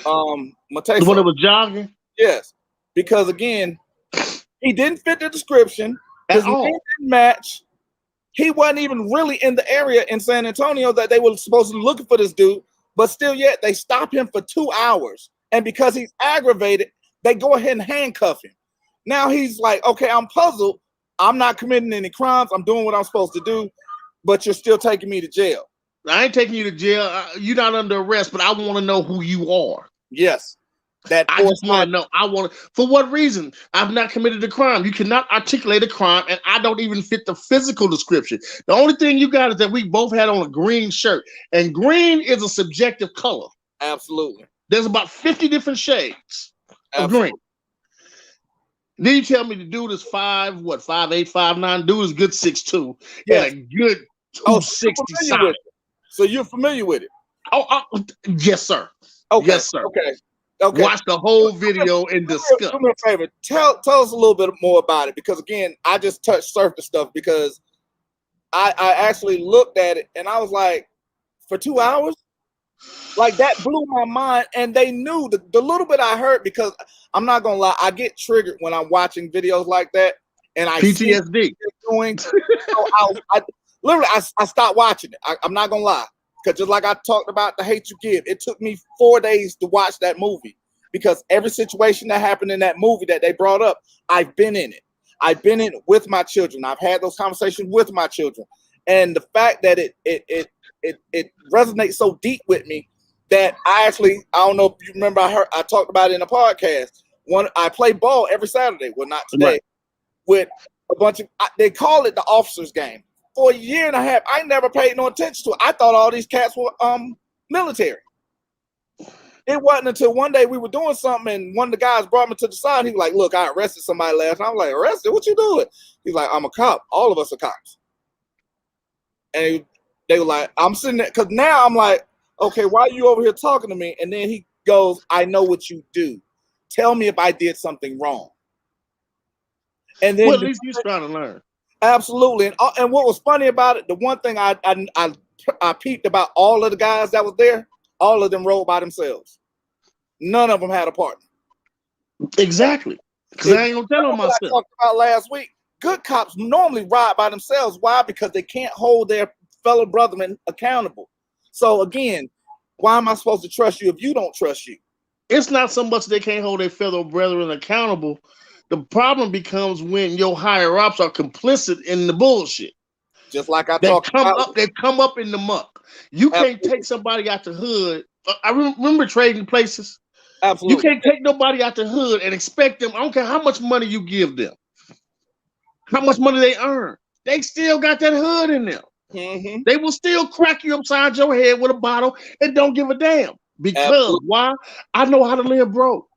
Mateso. The one that was jogging. Yes, because again, he didn't fit the description. At His name all. didn't match. He wasn't even really in the area in San Antonio that they were supposed to be looking for this dude, but still yet they stop him for 2 hours. And because he's aggravated, they go ahead and handcuff him. Now he's like, okay, I'm puzzled. I'm not committing any crimes. I'm doing what I'm supposed to do, but you're still taking me to jail. I ain't taking you to jail. You're not under arrest, but I want to know who you are. Yes. That I just want to know. I want to. For what reason? I've not committed a crime. You cannot articulate a crime, and I don't even fit the physical description. The only thing you got is that we both had on a green shirt, and green is a subjective color. Absolutely. There's about 50 different shades of green. Then you tell me the dude is 5'8", 5'9". Dude is good 6'2", yes. and a good 260 solid. So you're familiar with it? Oh, yes, sir. Okay. Yes, sir. Okay. Watch the whole video and discuss. Do me a favor. Tell us a little bit more about it, because again, I just touched surface stuff because I actually looked at it and I was like, for 2 hours? Like, that blew my mind. And they knew the little bit I heard, because I'm not gonna lie, I get triggered when I'm watching videos like that, and I PTSD. Doing. So I stopped watching it. I'm not gonna lie, because just like I talked about The Hate U Give, it took me 4 days to watch that movie, because every situation that happened in that movie that they brought up, I've been in it. I've been in it with my children. I've had those conversations with my children, and the fact that it resonates so deep with me that I don't know if you remember, I talked about it in a podcast. I play ball every Saturday. Well, not today. Right. With a bunch of, they call it the officers game. For a year and a half, I never paid no attention to it. I thought all these cats were military. It wasn't until one day we were doing something and one of the guys brought me to the side. He was like, look, I arrested somebody last night. I was like, arrested? What you doing? He's like, I'm a cop. All of us are cops. And they were like, I'm sitting there, because now I'm like, okay, why are you over here talking to me? And then he goes, I know what you do. Tell me if I did something wrong. And then, well, at least he's trying to learn. Absolutely. And what was funny about it, the one thing I peeped about all of the guys that was there, all of them rode by themselves. None of them had a partner. Exactly. Because I ain't gonna tell them myself. I talked about last week. Good cops normally ride by themselves. Why? Because they can't hold their fellow brothermen accountable. So again, why am I supposed to trust you if you don't trust you? It's not so much they can't hold their fellow brethren accountable. The problem becomes when your higher ups are complicit in the bullshit. Just like I talked about. They come up in the muck. You can't take somebody out the hood. I remember Trading Places. Absolutely. You can't take nobody out the hood and expect them. I don't care how much money you give them, how much money they earn. They still got that hood in them. Mm-hmm. They will still crack you upside your head with a bottle and don't give a damn. Because Absolutely. Why? I know how to live broke.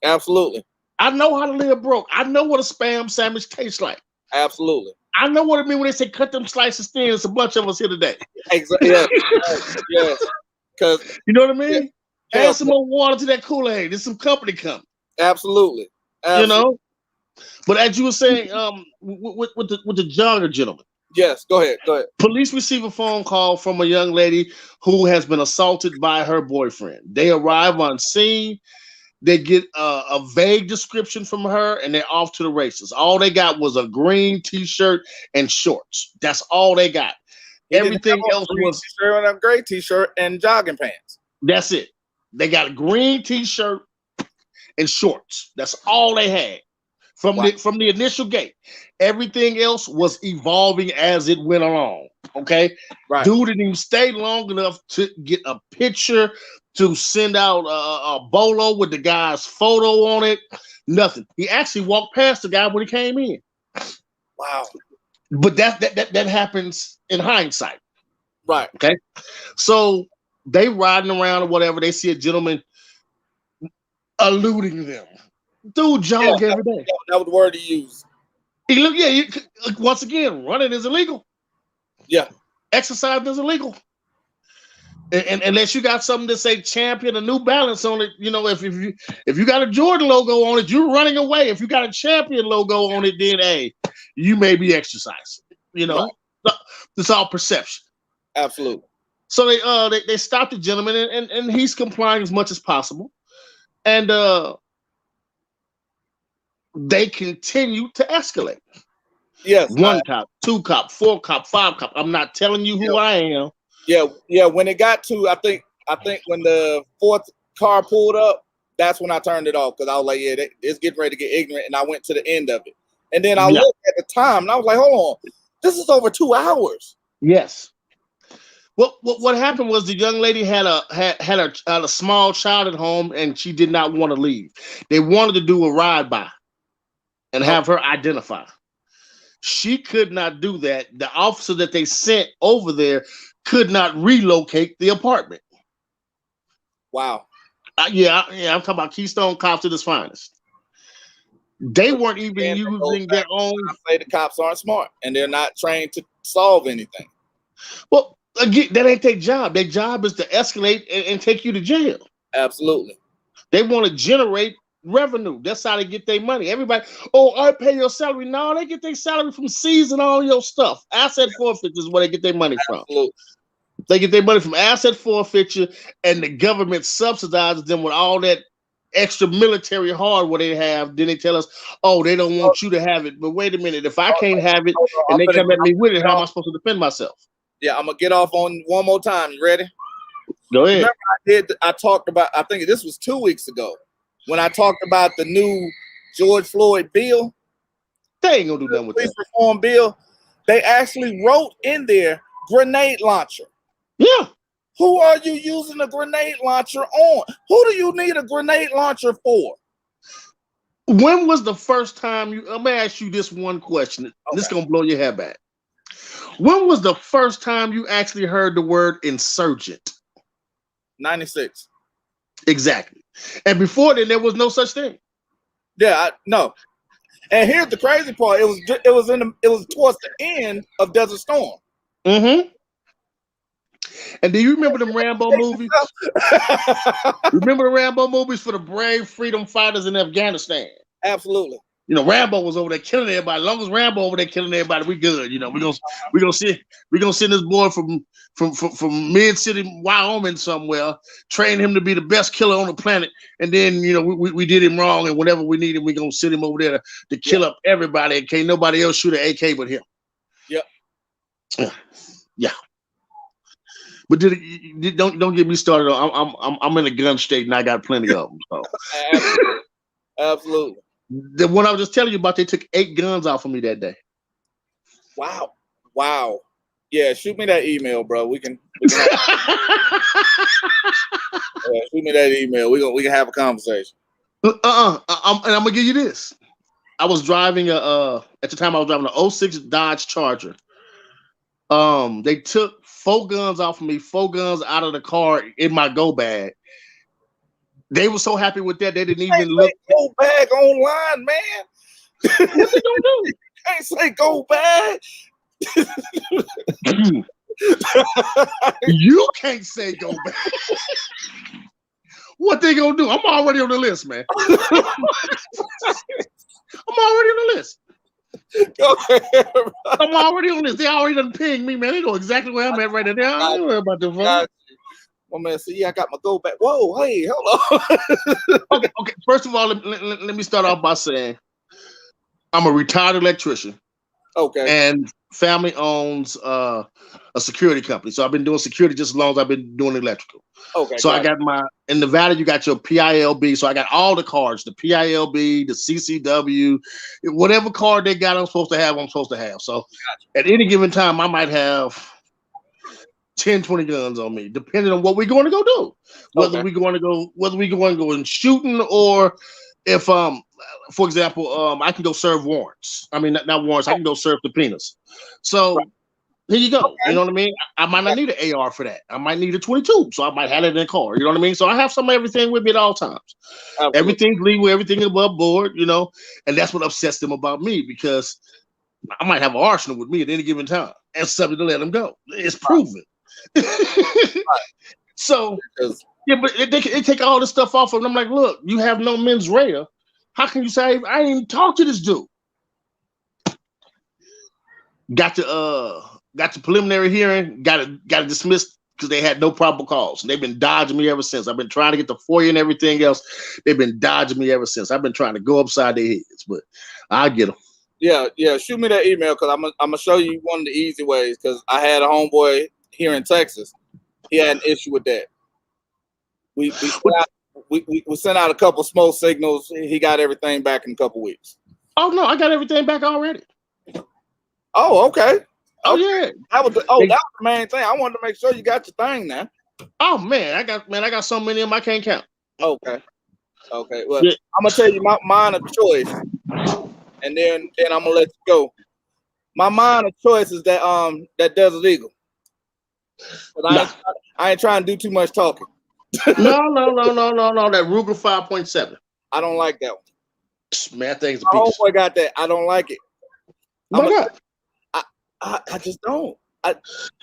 Absolutely. I know how to live broke. I know what a Spam sandwich tastes like. Absolutely. I know what it means when they say cut them slices thin. It's a bunch of us here today. Exactly. Yes. Because you know what I mean? Yeah. Add some more water to that Kool-Aid. There's some company coming. Absolutely. You know. But as you were saying, with the jogger gentleman. Yes. Go ahead. Police receive a phone call from a young lady who has been assaulted by her boyfriend. They arrive on scene. They get a vague description from her, and they're off to the races. All they got was a green T-shirt and shorts. That's all they got. Everything else was a gray T-shirt and jogging pants. That's it. They got a green T-shirt and shorts. That's all they had from the initial gate. Everything else was evolving as it went along. Okay, right. Dude didn't even stay long enough to get a picture, to send out a bolo with the guy's photo on it. Nothing. He actually walked past the guy when he came in. Wow. But that happens in hindsight. Right. Okay. So they riding around or whatever. They see a gentleman eluding them. Dude jog every day. That was the word he used. Once again, running is illegal. Yeah. Exercise is illegal. And unless you got something to say Champion, a New Balance on it, you know, if you got a Jordan logo on it, you're running away. If you got a Champion logo on it, then hey, you may be exercising. You know, right. It's all perception. Absolutely. So they stopped the gentleman and he's complying as much as possible, and they continue to escalate. Yes. 1 cop, 2 cop, 4 cop, 5 cop. I'm not telling you who I am. Yeah. When it got to, I think when the 4th car pulled up, that's when I turned it off, because I was like, yeah, it's getting ready to get ignorant, and I went to the end of it. And then I looked at the time, and I was like, hold on, this is over 2 hours. Yes. What happened was the young lady had a small child at home, and she did not want to leave. They wanted to do a ride by and have her identify. She could not do that. The officer that they sent over there could not relocate the apartment. Wow. Yeah, I'm talking about Keystone Cops at its finest. They weren't even using their own. I say the cops aren't smart, and they're not trained to solve anything. Well, again, that ain't their job. Their job is to escalate and take you to jail. Absolutely. They want to generate revenue. That's how they get their money. Everybody, I pay your salary. No, they get their salary from seizing all your stuff. Asset forfeiture is where they get their money from. Absolutely. They get their money from asset forfeiture, and the government subsidizes them with all that extra military hardware they have. Then they tell us, they don't want you to have it. But wait a minute, if I can't have it and they come at me with it, how am I supposed to defend myself? Yeah, I'm gonna get off on one more time. You ready? Go ahead. Remember I talked about, I think this was 2 weeks ago, when I talked about the new George Floyd bill. They ain't gonna do nothing with police that. Reform bill. They actually wrote in there grenade launcher. Yeah. Who are you using a grenade launcher on? Who do you need a grenade launcher for? When was the first time I'm gonna ask you this one question. Okay. This is gonna blow your hair back. When was the first time you actually heard the word insurgent? 96. Exactly. And before then, there was no such thing. Yeah, no. And here's the crazy part: it was towards the end of Desert Storm. Mm-hmm. And do you remember them Rambo movies? Remember the Rambo movies for the brave freedom fighters in Afghanistan? Absolutely. Rambo was over there killing everybody. As long as Rambo over there killing everybody, we good. We're gonna send this boy from Mid City, Wyoming somewhere, train him to be the best killer on the planet, and then we did him wrong, and whatever we need him, we're gonna send him over there to kill up everybody, and can't nobody else shoot an AK but him. Yep. Yeah. But don't get me started. I'm in a gun state and I got plenty of them. So. Absolutely. The one I was just telling you about, they took 8 guns off of me that day. Wow. Yeah, shoot me that email, bro. We can shoot me that email. We can have a conversation. And I'm gonna give you this. I was driving at the time I was driving an 06 Dodge Charger. They took 4 guns off of me, 4 guns out of the car in my go bag. They were so happy with that they didn't even look. Go bag online, man. What they gonna do? You can't say go bag. You can't say go bag. What they gonna do? I'm already on the list, man. I'm already on the list. Go ahead, I'm already on this. They already done pinged me, man. They know exactly where I'm at right now. I don't worry about the phone. Well, man, see, I got my go back. Whoa, hey, hold on. Okay. First of all, let me start off by saying I'm a retired electrician. Okay. And family owns a security company. So I've been doing security just as long as I've been doing electrical. Okay. So I got in Nevada, you got your PILB. So I got all the cards, the PILB, the CCW, whatever card they got, I'm supposed to have. So at any given time, I might have 10, 20 guns on me, depending on what we're going to go do. Whether we're going to go in shooting, or if for example, I can go serve warrants. I mean, not warrants. I can go serve subpoenas. So here you go. Okay. You know what I mean? I might not need an AR for that. I might need a 22, so I might have it in a car. You know what I mean? So I have some of everything with me at all times. Absolutely. Everything's legal, everything above board. And that's what upsets them about me, because I might have an arsenal with me at any given time and something to let them go. It's proven. So yeah, but they take all this stuff off of them. I'm like, look, you have no mens rea. How can you say I ain't even talked to this dude? Got the preliminary hearing, got it dismissed because they had no probable cause. And they've been dodging me ever since. I've been trying to get the FOIA and everything else. They've been dodging me ever since. I've been trying to go upside their heads, but I'll get them. Yeah, yeah. Shoot me that email because I'm gonna show you one of the easy ways. Because I had a homeboy here in Texas. He had an issue with that. We sent out a couple smoke signals. He got everything back in a couple weeks. Oh no, I got everything back already. Oh, okay. Oh Okay. yeah. That was the main thing. I wanted to make sure you got your thing now. Oh man, I got so many of them I can't count. Okay. Okay. Well, yeah. I'm gonna tell you mine of choice, and then I'm gonna let you go. My mine of choice is that Desert Eagle. I ain't trying to do too much talking. No. That Ruger 5.7. I don't like that one. Man, that thing's a My beast. homeboy got that. I don't like it. Why not? I just don't. I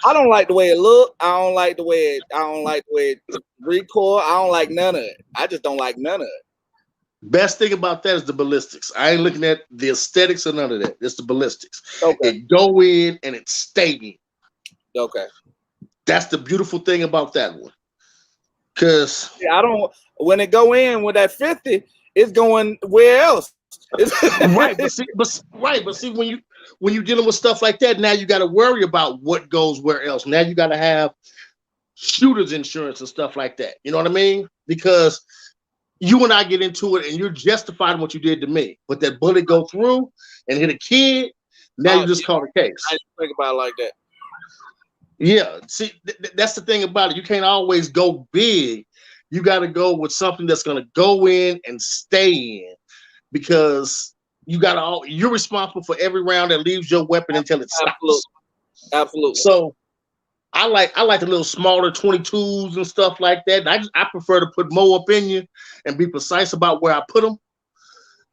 don't like the way it look. I don't like the way it recoil. I don't like none of it. I just don't like none of it. Best thing about that is the ballistics. I ain't looking at the aesthetics or none of that. It's the ballistics. Okay. It go in and it stay in. Okay. That's the beautiful thing about that one. Cause I don't. When it go in with that 50, it's going where else? Right, but see, when you dealing with stuff like that, now you got to worry about what goes where else. Now you got to have shooter's insurance and stuff like that. You know what I mean? Because you and I get into it, and you're justifying what you did to me. But that bullet go through and hit a kid. Now you just caught a case. I didn't think about it like that. Yeah, see, that's the thing about it. You can't always go big. You got to go with something that's going to go in and stay in, because you're responsible for every round that leaves your weapon until it stops. Absolutely. So I like the little smaller 22s and stuff like that. I prefer to put more up in you and be precise about where I put them,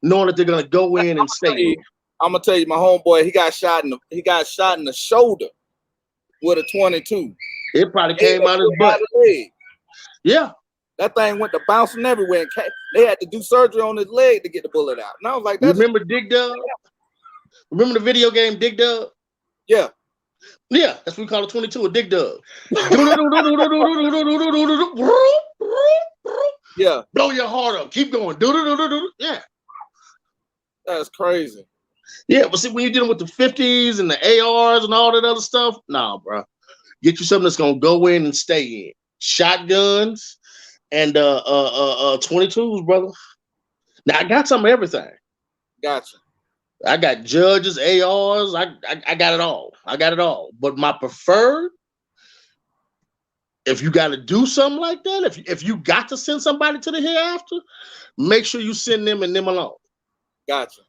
knowing that they're going to go in and stay. I'm gonna tell you, my homeboy, he got shot in the shoulder with a 22. It probably came out of his butt. Yeah. That thing went to bouncing everywhere. And they had to do surgery on his leg to get the bullet out. And I was like, remember Dig Dug? Remember the video game Dig Dug? Yeah. Yeah, that's what we call a 22, a Dig Dug. Yeah. Blow your heart up. Keep going. Yeah. That's crazy. Yeah, but see, when you're dealing with the 50s and the ARs and all that other stuff, nah, bro. Get you something that's gonna go in and stay in. Shotguns and 22s, brother. Now I got some of everything. Gotcha. I got judges, ARs, I got it all. I got it all. But my preferred, if you got to do something like that, if you got to send somebody to the hereafter, make sure you send them and them alone. Gotcha.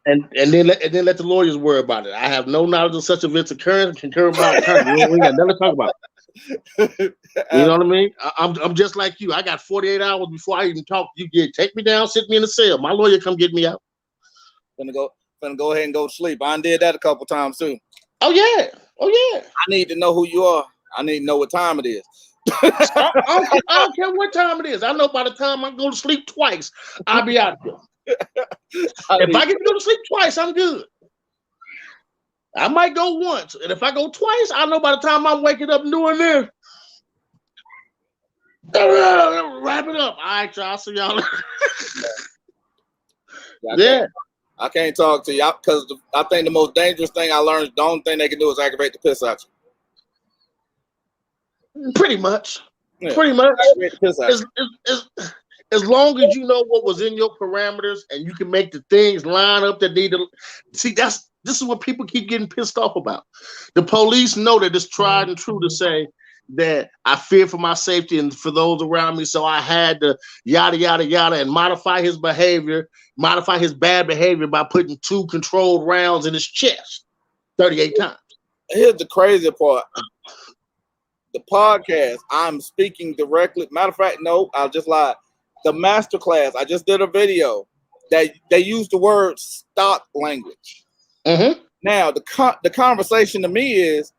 And then let the lawyers worry about it. I have no knowledge of such events occurring. Concur about attorney. We ain't got nothing to talk about. You know what I mean? I'm just like you. I got 48 hours before I even talk. Take me down, sit me in the cell. My lawyer come get me out. Gonna go ahead and go to sleep. I did that a couple times too. Oh yeah. I need to know who you are. I need to know what time it is. I don't care what time it is. I know by the time I go to sleep twice, I'll be out there. If I get to go to sleep twice, I'm good. I might go once, and if I go twice, I know by the time I'm waking up and doing this. Wrap it up. All right, y'all. See y'all. Yeah. I can't talk to you because I think the most dangerous thing I learned, the only thing they can do is aggravate the piss out you. Pretty much. As long as you know what was in your parameters and you can make the things line up that need to see, this is what people keep getting pissed off about. The police know that it's tried and true to say that I fear for my safety and for those around me, so I had to yada yada yada and modify his bad behavior by putting 2 controlled rounds in his chest 38 times. Here's the crazy part. The podcast, I'm speaking directly. Matter of fact, no, I'll just lie. The masterclass, I just did a video that they use the word stock language. Mm-hmm. Now, the conversation to me is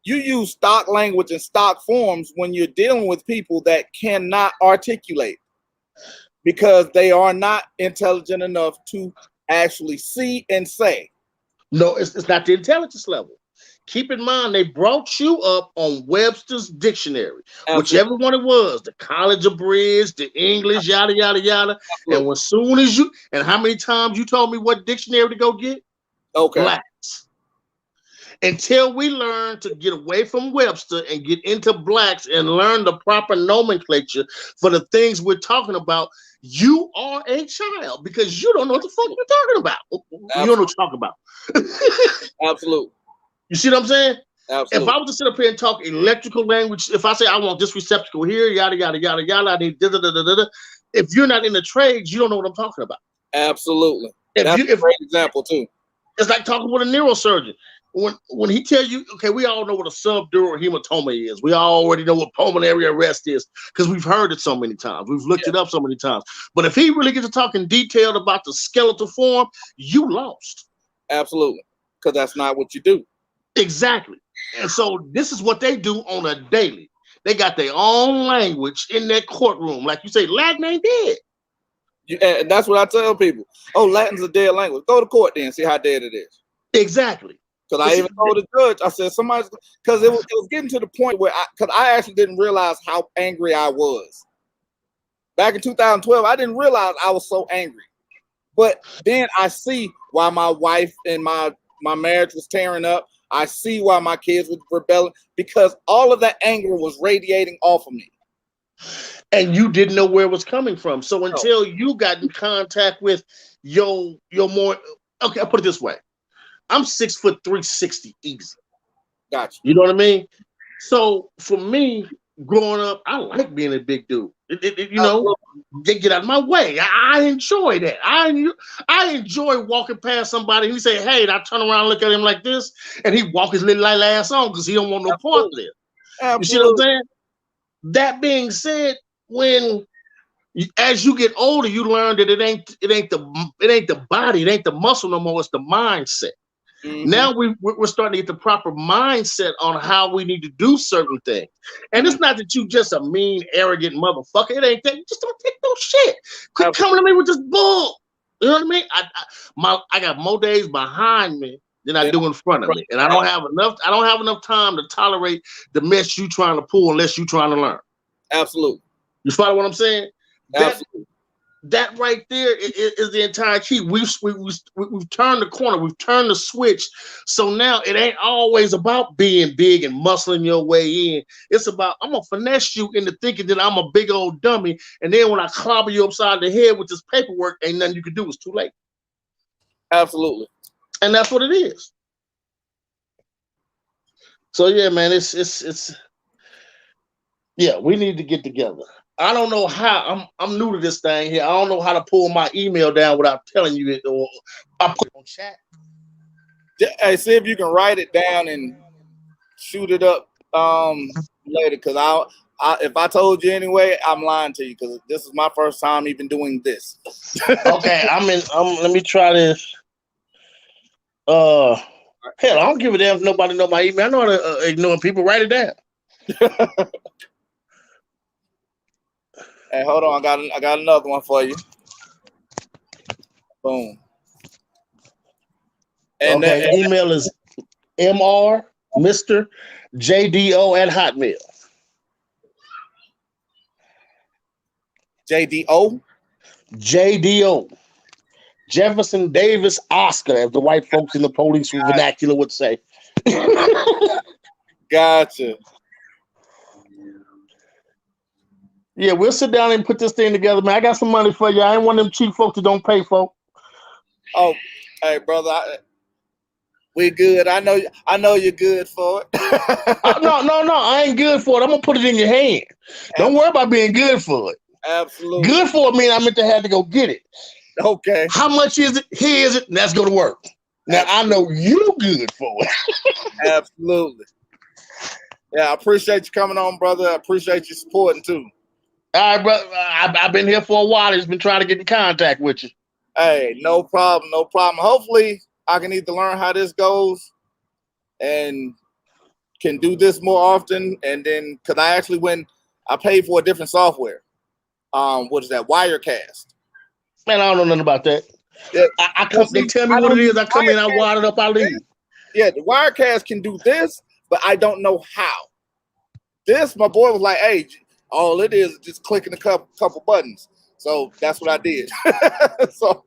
you use stock language and stock forms when you're dealing with people that cannot articulate because they are not intelligent enough to actually see and say. No, it's not the intelligence level. Keep in mind, they brought you up on Webster's dictionary, Absolutely. Whichever one it was, the college abridged, the English, yada, yada, yada. Absolutely. And as soon as and how many times you told me what dictionary to go get? Okay. Blacks. Until we learn to get away from Webster and get into blacks and learn the proper nomenclature for the things we're talking about, you are a child because you don't know what the fuck you're talking about. You don't know what you're talking about. Absolutely. You see what I'm saying? Absolutely. If I was to sit up here and talk electrical language, if I say I want this receptacle here, yada yada yada yada, I need da da da da da. If you're not in the trades, you don't know what I'm talking about. Absolutely. That's a great example too. It's like talking with a neurosurgeon. When he tell you, okay, we all know what a subdural hematoma is. We already know what pulmonary arrest is because we've heard it so many times. We've looked it up so many times. But if he really gets to talking detailed about the skeletal form, you lost. Absolutely. Because that's not what you do. Exactly. And so this is what they do on a daily. They got their own language in their courtroom. Like you say, Latin ain't dead. And that's what I tell people. Oh, Latin's a dead language. Go to court then, see how dead it is. Exactly. Because I even told the judge, I said, because it was getting to the point where I actually didn't realize how angry I was. Back in 2012, I didn't realize I was so angry. But then I see why my wife and my marriage was tearing up. I see why my kids were rebelling, because all of that anger was radiating off of me. And you didn't know where it was coming from. So until you got in contact with your more, okay, I'll put it this way. I'm 6 foot 360 easy. Gotcha. You know what I mean? So for me, growing up, I like being a big dude. You know, they get out of my way. I enjoy that. I enjoy walking past somebody and he say, hey, and I turn around and look at him like this, and he walk his little ass on because he don't want no part of it. You see what I'm saying? That being said, as you get older, you learn that it ain't the body, it ain't the muscle no more. It's the mindset. Mm-hmm. Now we're starting to get the proper mindset on how we need to do certain things. And it's not that you just a mean, arrogant motherfucker. It ain't that. You just don't take no shit. Quit coming to me with this bull. You know what I mean? I got more days behind me than I do in front of me, and I don't have enough time to tolerate the mess you trying to pull unless you trying to learn. Absolutely. You follow what I'm saying? Absolutely. That right there is the entire key. We've turned the corner. We've turned the switch. So now it ain't always about being big and muscling your way in. It's about, I'm going to finesse you into thinking that I'm a big old dummy. And then when I clobber you upside the head with this paperwork, ain't nothing you can do. It's too late. Absolutely. And that's what it is. So yeah, man, it's yeah, we need to get together. I don't know how. I'm new to this thing here. I don't know how to pull my email down without telling you it, or I put it on chat. Hey, see if you can write it down and shoot it up later. Because if I told you anyway, I'm lying to you. Because this is my first time even doing this. Okay, let me try this. Hell, I don't give a damn if nobody know my email. I know how to ignore people. Write it down. Hey, hold on. I got another one for you. Boom. And okay, email is Mr. JDO at Hotmail. JDO? JDO. Jefferson Davis Oscar, as the white folks in the police vernacular would say. Gotcha. Yeah, we'll sit down and put this thing together, man. I got some money for you. I ain't one of them cheap folks that don't pay for. Oh, hey, brother, we good. I know you're good for it. No, I ain't good for it. I'm gonna put it in your hand. Don't worry about being good for it. Absolutely. Good for it mean I meant to have to go get it. Okay. How much is it? Here is it. Let's go to work. Now I know you good for it. Absolutely. Yeah, I appreciate you coming on, brother. I appreciate you supporting too. All right, brother. I've been here for a while. Just been trying to get in contact with you. Hey, no problem, no problem. Hopefully, I can either learn how this goes and can do this more often. And then, because I actually I paid for a different software. What is that? Wirecast. Man, I don't know nothing about that. Yeah. I come. They tell me what it is. I come in, I wire it up, I leave. Yeah, the Wirecast can do this, but I don't know how. This, my boy was like, hey, all it is just clicking a couple buttons. So that's what I did. so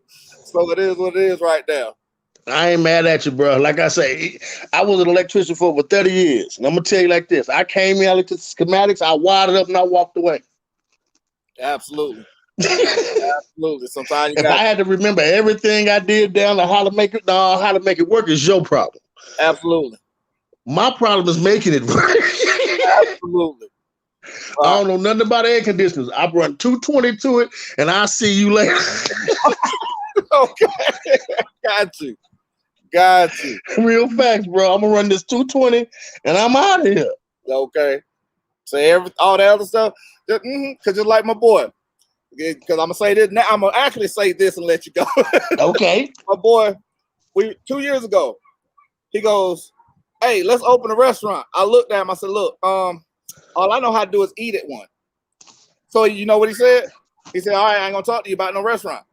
it is what it is right now. I ain't mad at you, bro. Like I say, I was an electrician for over 30 years. And I'm going to tell you like this. I came in, I looked at the schematics, I wired it up, and I walked away. Absolutely. Absolutely. Sometimes you If I got had to remember everything I did down to how to make it work is your problem. absolutely. My problem is making it work. Absolutely. I don't know nothing about air conditioners. I run 220 to it, and I'll see you later. Okay. Got you. Got you. Real facts, bro. I'm gonna run this 220, and I'm out of here. Okay. So all the other stuff, because just like my boy. Because I'm gonna say this now. I'm gonna actually say this and let you go. Okay. My boy, 2 years ago, he goes, "Hey, let's open a restaurant." I looked at him. I said, "Look, all I know how to do is eat at one." So you know what he said? He said, "All right, I ain't gonna talk to you about no restaurant."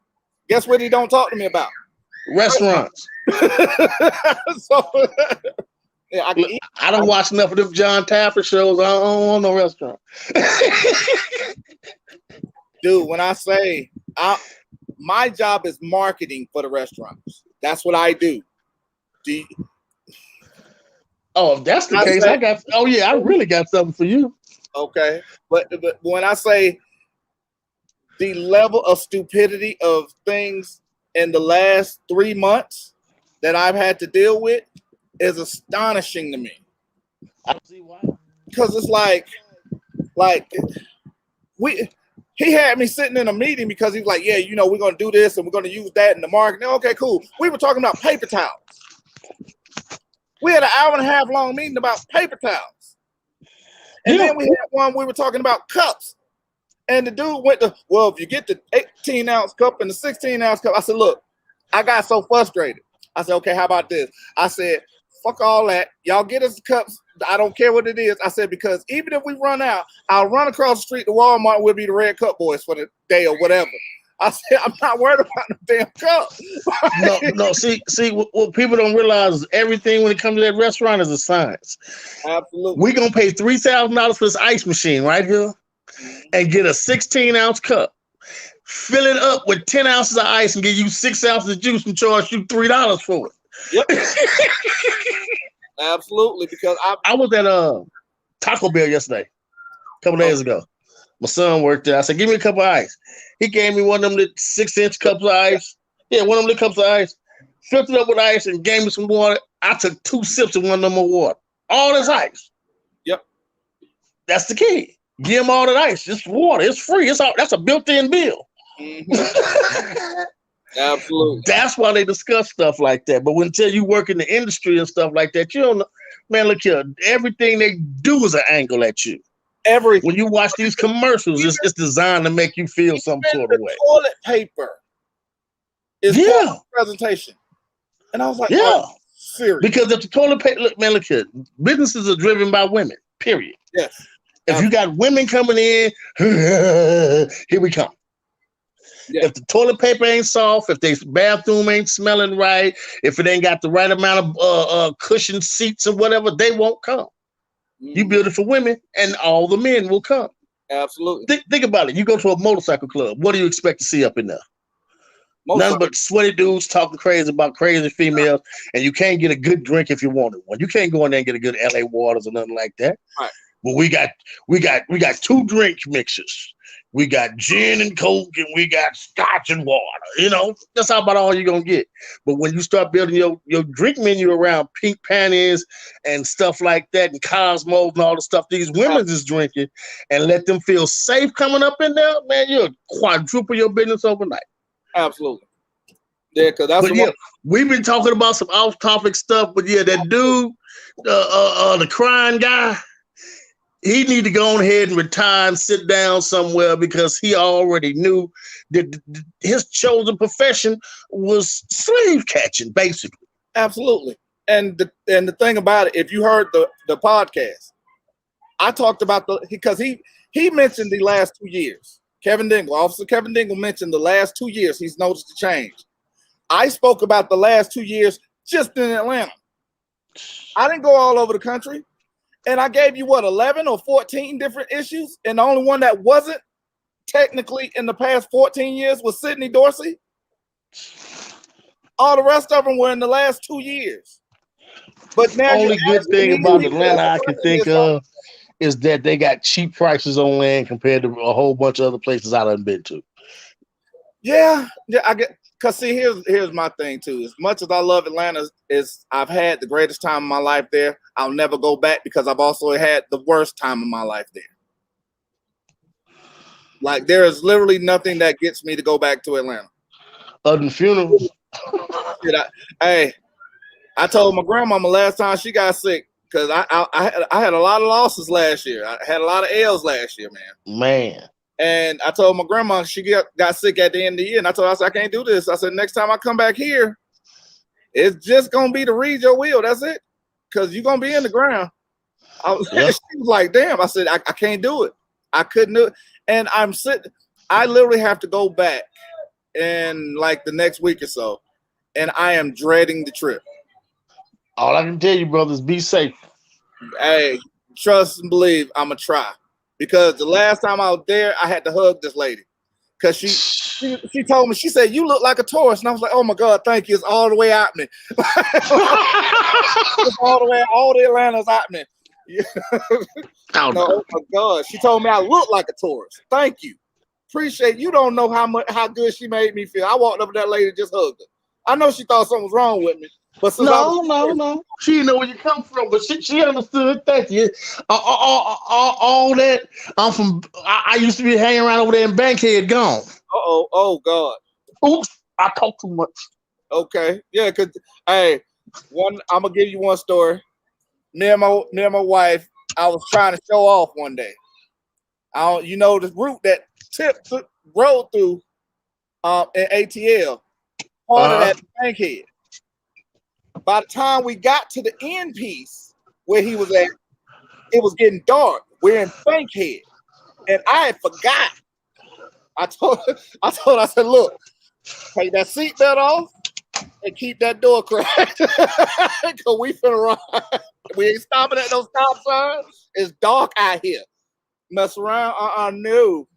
Guess what he don't talk to me about? Restaurants. So yeah, I don't watch enough of them John Taffer shows. I don't want no restaurant. Dude, when I say my job is marketing for the restaurants, that's what I do. Oh, if that's the case, I really got something for you. Okay, but when I say the level of stupidity of things in the last 3 months that I've had to deal with is astonishing to me. I see why. Because it's like he had me sitting in a meeting because he was like, yeah, you know, we're going to do this and we're going to use that in the marketing. Okay, cool. We were talking about paper towels. We had an hour and a half long meeting about paper towels. And then we had one, we were talking about cups. And the dude went to, well, if you get the 18-ounce cup and the 16-ounce cup, I said, look, I got so frustrated. I said, okay, how about this? I said, fuck all that. Y'all get us the cups. I don't care what it is. I said, because even if we run out, I'll run across the street to Walmart. We'll be the Red Cup boys for the day or whatever. I said, I'm not worried about the damn cup. No. See, what people don't realize is everything when it comes to that restaurant is a science. Absolutely. We're going to pay $3,000 for this ice machine right here and get a 16-ounce cup. Fill it up with 10 ounces of ice and give you 6 ounces of juice and charge you $3 for it. Yep. Absolutely, because I was at Taco Bell yesterday, a couple days ago. My son worked there. I said, give me a cup of ice. He gave me one of them 6-inch cups of ice. Yeah, one of them cups of ice. Filled it up with ice and gave me some water. I took 2 sips of one of them of water. All this ice. Yep. That's the key. Give them all that ice. Just water. It's free. That's a built-in bill. Mm-hmm. Absolutely. That's why they discuss stuff like that. But until you work in the industry and stuff like that, you don't know. Man, look here. Everything they do is an angle at you. Everything. When you watch these commercials, it's designed to make you feel some sort of way. Toilet paper is presentation. And I was like, oh, serious. Because if the toilet paper, look here. Businesses are driven by women, period. Yes. If you got women coming in, here we come. Yeah. If the toilet paper ain't soft, if the bathroom ain't smelling right, if it ain't got the right amount of cushion seats or whatever, they won't come. Mm-hmm. You build it for women, and all the men will come. Absolutely. Think about it. You go to a motorcycle club. What do you expect to see up in there? Nothing but sweaty dudes talking crazy about crazy females, and you can't get a good drink if you wanted one. You can't go in there and get a good LA Waters or nothing like that. Right. Well, we got 2 drink mixes. We got gin and Coke, and we got scotch and water. You know, that's about all you're going to get. But when you start building your drink menu around pink panties and stuff like that and Cosmos and all the stuff these women is drinking and let them feel safe coming up in there, man, you'll quadruple your business overnight. Absolutely. Yeah, because that's we've been talking about some off-topic stuff, but yeah, that dude, the crying guy, he need to go ahead and retire and sit down somewhere because he already knew that his chosen profession was slave catching, basically. Absolutely. And the thing about it, if you heard the podcast, I talked about because he mentioned the last 2 years. Officer Kevin Dingle mentioned the last 2 years he's noticed a change. I spoke about the last 2 years just in Atlanta. I didn't go all over the country. And I gave you 11 or 14 different issues, and the only one that wasn't technically in the past 14 years was Sydney Dorsey. All the rest of them were in the last 2 years. But now Only you're good asking thing me about to Atlanta I can think this. of is that they got cheap prices on land compared to a whole bunch of other places I done been to. Yeah, I get. Cause see, here's my thing too. As much as I love Atlanta, is I've had the greatest time of my life there. I'll never go back because I've also had the worst time of my life there. Like there is literally nothing that gets me to go back to Atlanta. Other than funerals. Hey, I told my grandmama last time she got sick because I had a lot of losses last year. I had a lot of L's last year, man. Man. And I told my grandma she got sick at the end of the year, and I told her, I said, I can't do this. I said, next time I come back here, it's just gonna be to read your will. That's it, because you're gonna be in the ground. She was like, damn. I said, I can't do it. I couldn't do it, and I'm sitting. I literally have to go back in like the next week or so, and I am dreading the trip. All I can tell you, brothers, be safe. Hey, trust and believe, I'm gonna try. Because the last time I was there, I had to hug this lady. Because she told me, she said, you look like a tourist. And I was like, oh my God, thank you. It's all the way out me. It's all the Atlanta's out me. Oh my God. She told me I look like a tourist. Thank you. Appreciate you. Don't know how good she made me feel. I walked up to that lady and just hugged her. I know she thought something was wrong with me. But no. She didn't know where you come from, but she understood. Thank you. All that I used to be hanging around over there in Bankhead gone. Oh God. Oops, I talk too much. Okay, yeah, cause hey, I'm gonna give you one story. Me and my wife, I was trying to show off one day. The route that rode through in ATL, part of that Bankhead. By the time we got to the end piece where he was at, it was getting dark. We're in Bankhead, and I had forgot. I told her, I said, look, take that seatbelt off and keep that door cracked. Cause we finna ride. We ain't stopping at those stop signs. It's dark out here. Mess around, no.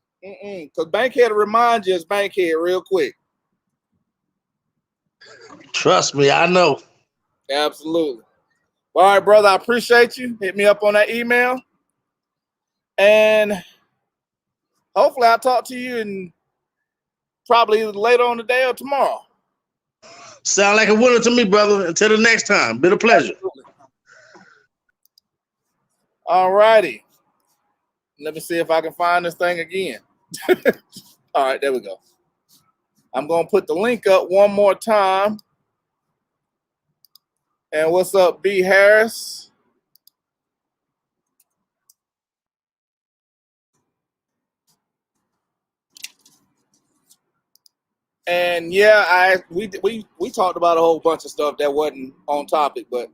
Cause Bankhead will remind you it's Bankhead real quick. Trust me, I know. Absolutely. All right, brother, I appreciate you. Hit me up on that email. And hopefully I'll talk to you in probably later on today or tomorrow. Sound like a winner to me, brother. Until the next time. Been a pleasure. Absolutely. All righty. Let me see if I can find this thing again. All right, there we go. I'm going to put the link up one more time. And what's up, B. Harris? And yeah, we talked about a whole bunch of stuff that wasn't on topic, but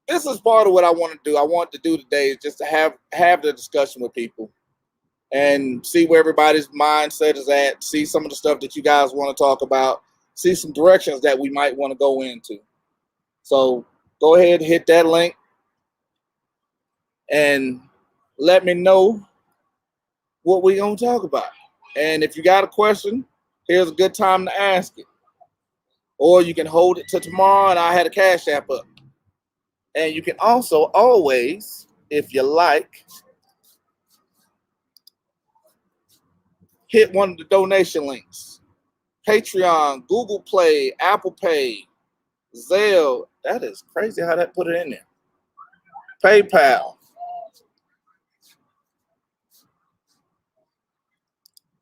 this is part of what I want to do. I want to do today is just to have the discussion with people and see where everybody's mindset is at, see some of the stuff that you guys want to talk about, see some directions that we might want to go into. So go ahead, hit that link, and let me know what we're going to talk about. And if you got a question, here's a good time to ask it. Or you can hold it to tomorrow, and I had a Cash App up. And you can also always, if you like, hit one of the donation links. Patreon, Google Play, Apple Pay, Zelle. That is crazy how that put it in there. PayPal.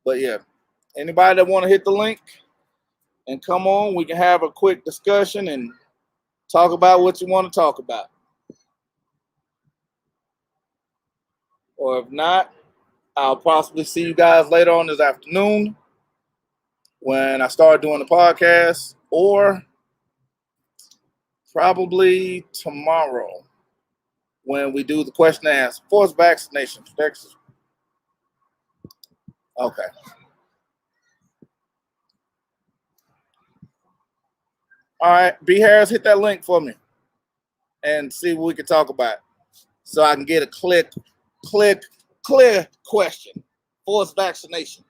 But yeah, anybody that want to hit the link and come on, we can have a quick discussion and talk about what you want to talk about. Or if not, I'll possibly see you guys later on this afternoon when I start doing the podcast, or probably tomorrow when we do the question and answer. Forced vaccination protection. Okay. All right, B. Harris, hit that link for me and see what we can talk about so I can get a clear question. Forced vaccinations.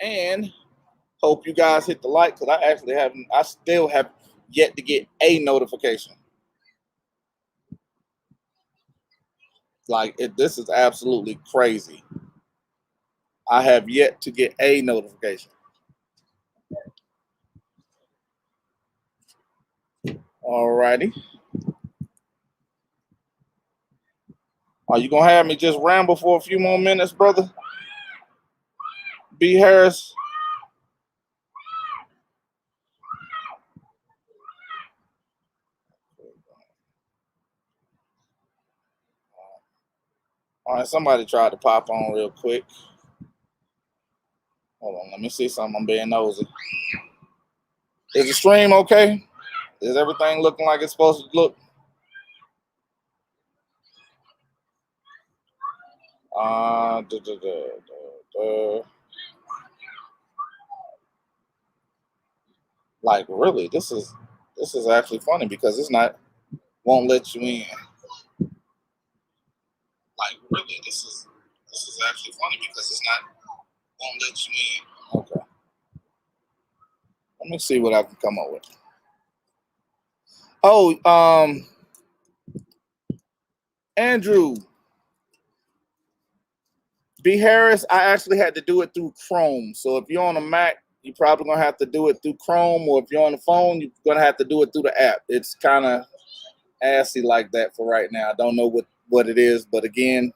And hope you guys hit the like, because I still have yet to get a notification. This is absolutely crazy. I have yet to get a notification. Alrighty. Are you gonna have me just ramble for a few more minutes, brother? B. Harris? All right, somebody tried to pop on real quick. Hold on, let me see something. I'm being nosy. Is the stream okay? Is everything looking like it's supposed to look? Like really, this is actually funny because it's not won't let you in. Like really, this is actually funny because it's not won't let you in. Okay. Let me see what I can come up with. Oh, Andrew B. Harris, I actually had to do it through Chrome. So if you're on a Mac, you're probably gonna have to do it through Chrome, or if you're on the phone, you're gonna have to do it through the app. It's kind of assy like that for right now. I don't know what it is, but again,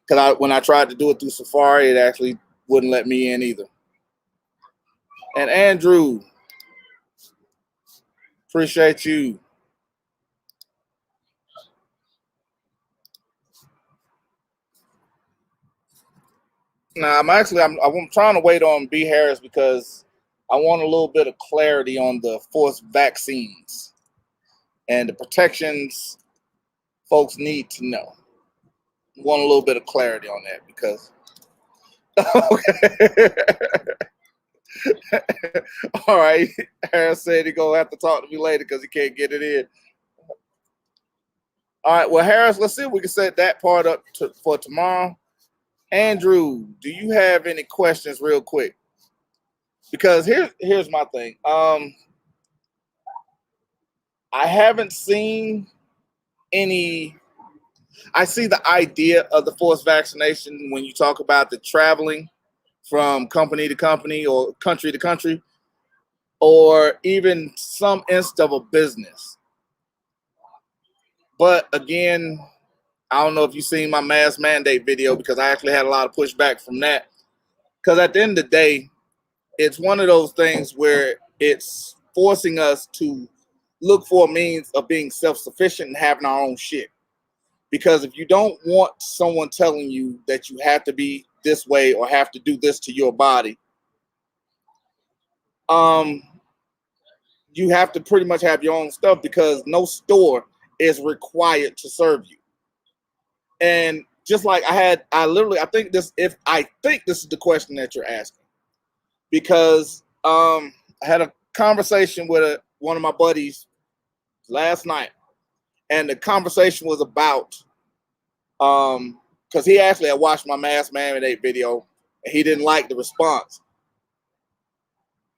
because when I tried to do it through Safari, it actually wouldn't let me in either. And Andrew, appreciate you. Now I'm trying to wait on B. Harris because I want a little bit of clarity on the forced vaccines and the protections folks need to know. I want a little bit of clarity on that because okay. All right. Harris said he's gonna have to talk to me later because he can't get it in. All right, well, Harris, let's see if we can set that part up for tomorrow. Andrew, do you have any questions real quick? Because here's my thing. I haven't seen any. I see the idea of the forced vaccination when you talk about the traveling from company to company or country to country, or even some instance of a business. But again, I don't know if you've seen my mask mandate video because I actually had a lot of pushback from that. Because at the end of the day, it's one of those things where it's forcing us to look for a means of being self-sufficient and having our own shit. Because if you don't want someone telling you that you have to be this way or have to do this to your body, you have to pretty much have your own stuff because no store is required to serve you. And just like I think this is the question that you're asking, because I had a conversation with one of my buddies last night, and the conversation was about because he actually had watched my mask mandate video and he didn't like the response,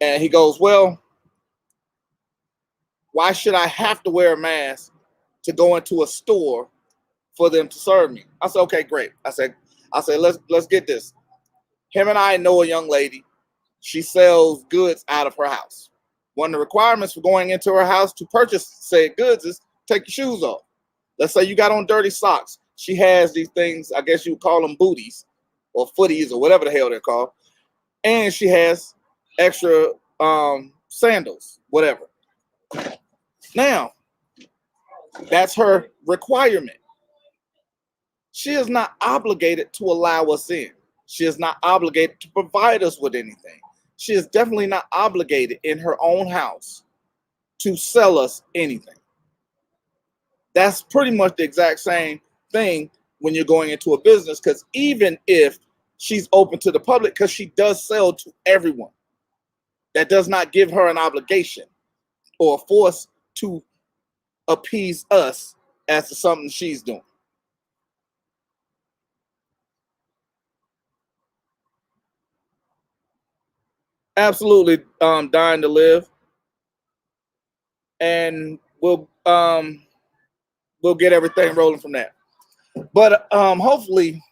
and he goes, "Well, why should I have to wear a mask to go into a store for them to serve me?" I said, "Okay, great." I said, let's get this. Him and I know a young lady. She sells goods out of her house. One of the requirements for going into her house to purchase said goods is take your shoes off. Let's say you got on dirty socks. She has these things, I guess you would call them booties or footies or whatever the hell they're called. And she has extra sandals, whatever. Now, that's her requirement. She is not obligated to allow us in. She is not obligated to provide us with anything. She is definitely not obligated in her own house to sell us anything. That's pretty much the exact same thing when you're going into a business, because even if she's open to the public, because she does sell to everyone, that does not give her an obligation or a force to appease us as to something she's doing. absolutely dying to live, and we'll get everything rolling from that. But hopefully,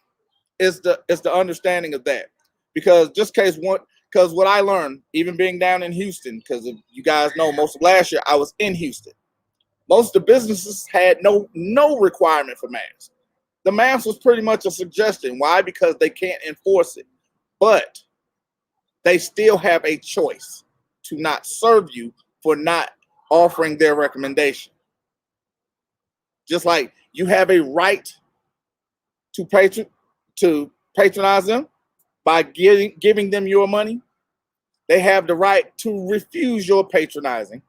it's the understanding of that, because just case one, because what I learned, even being down in Houston, because you guys know, most of last year I was in Houston. Most of the businesses had no requirement for masks. The mask was pretty much a suggestion. Why? Because they can't enforce it, but they still have a choice to not serve you for not offering their recommendation. Just like you have a right to patronize them by giving them your money, they have the right to refuse your patronizing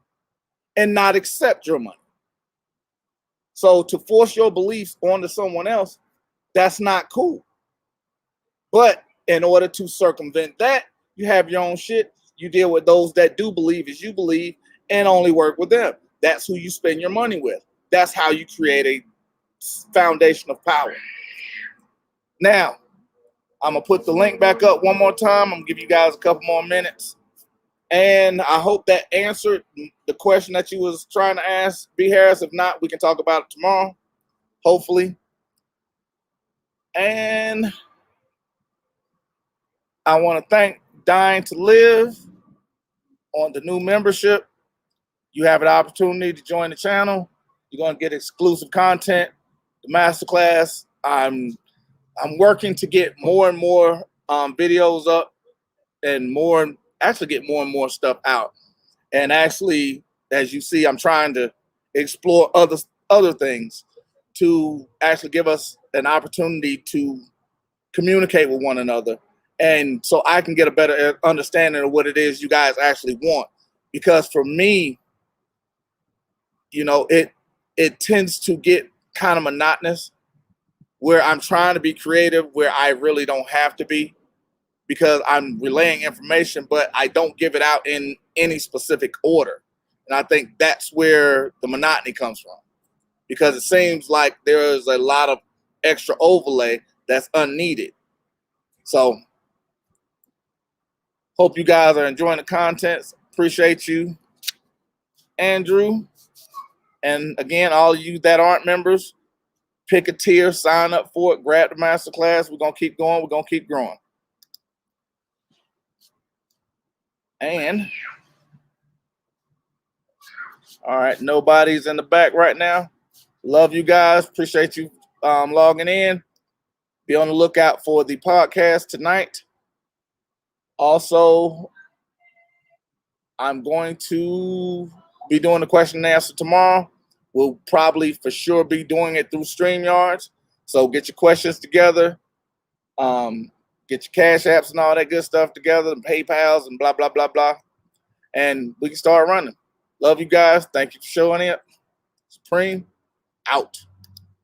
and not accept your money. So to force your beliefs onto someone else, that's not cool. But in order to circumvent that, you have your own shit. You deal with those that do believe as you believe and only work with them. That's who you spend your money with. That's how you create a foundation of power. Now, I'm going to put the link back up one more time. I'm going to give you guys a couple more minutes. And I hope that answered the question that you was trying to ask, B. Harris. If not, we can talk about it tomorrow, hopefully. And I want to thank Dying to Live on the new membership. You have an opportunity to join the channel. You're going to get exclusive content, the masterclass. I'm working to get more and more videos up and get more and more stuff out. And actually, as you see, I'm trying to explore other things to actually give us an opportunity to communicate with one another, and so I can get a better understanding of what it is you guys actually want. Because for me, it tends to get kind of monotonous where I'm trying to be creative where I really don't have to be, because I'm relaying information, but I don't give it out in any specific order. And I think that's where the monotony comes from, because it seems like there is a lot of extra overlay that's unneeded. So hope you guys are enjoying the contents. Appreciate you, Andrew. And again, all of you that aren't members, pick a tier, sign up for it, grab the masterclass. We're going to keep going. We're going to keep growing. And all right, nobody's in the back right now. Love you guys. Appreciate you logging in. Be on the lookout for the podcast tonight. Also, I'm going to be doing the question and answer tomorrow. We'll probably for sure be doing it through Streamyards. So get your questions together. Get your Cash Apps and all that good stuff together, and PayPals and blah, blah, blah, blah. And we can start running. Love you guys. Thank you for showing up. Supreme, out.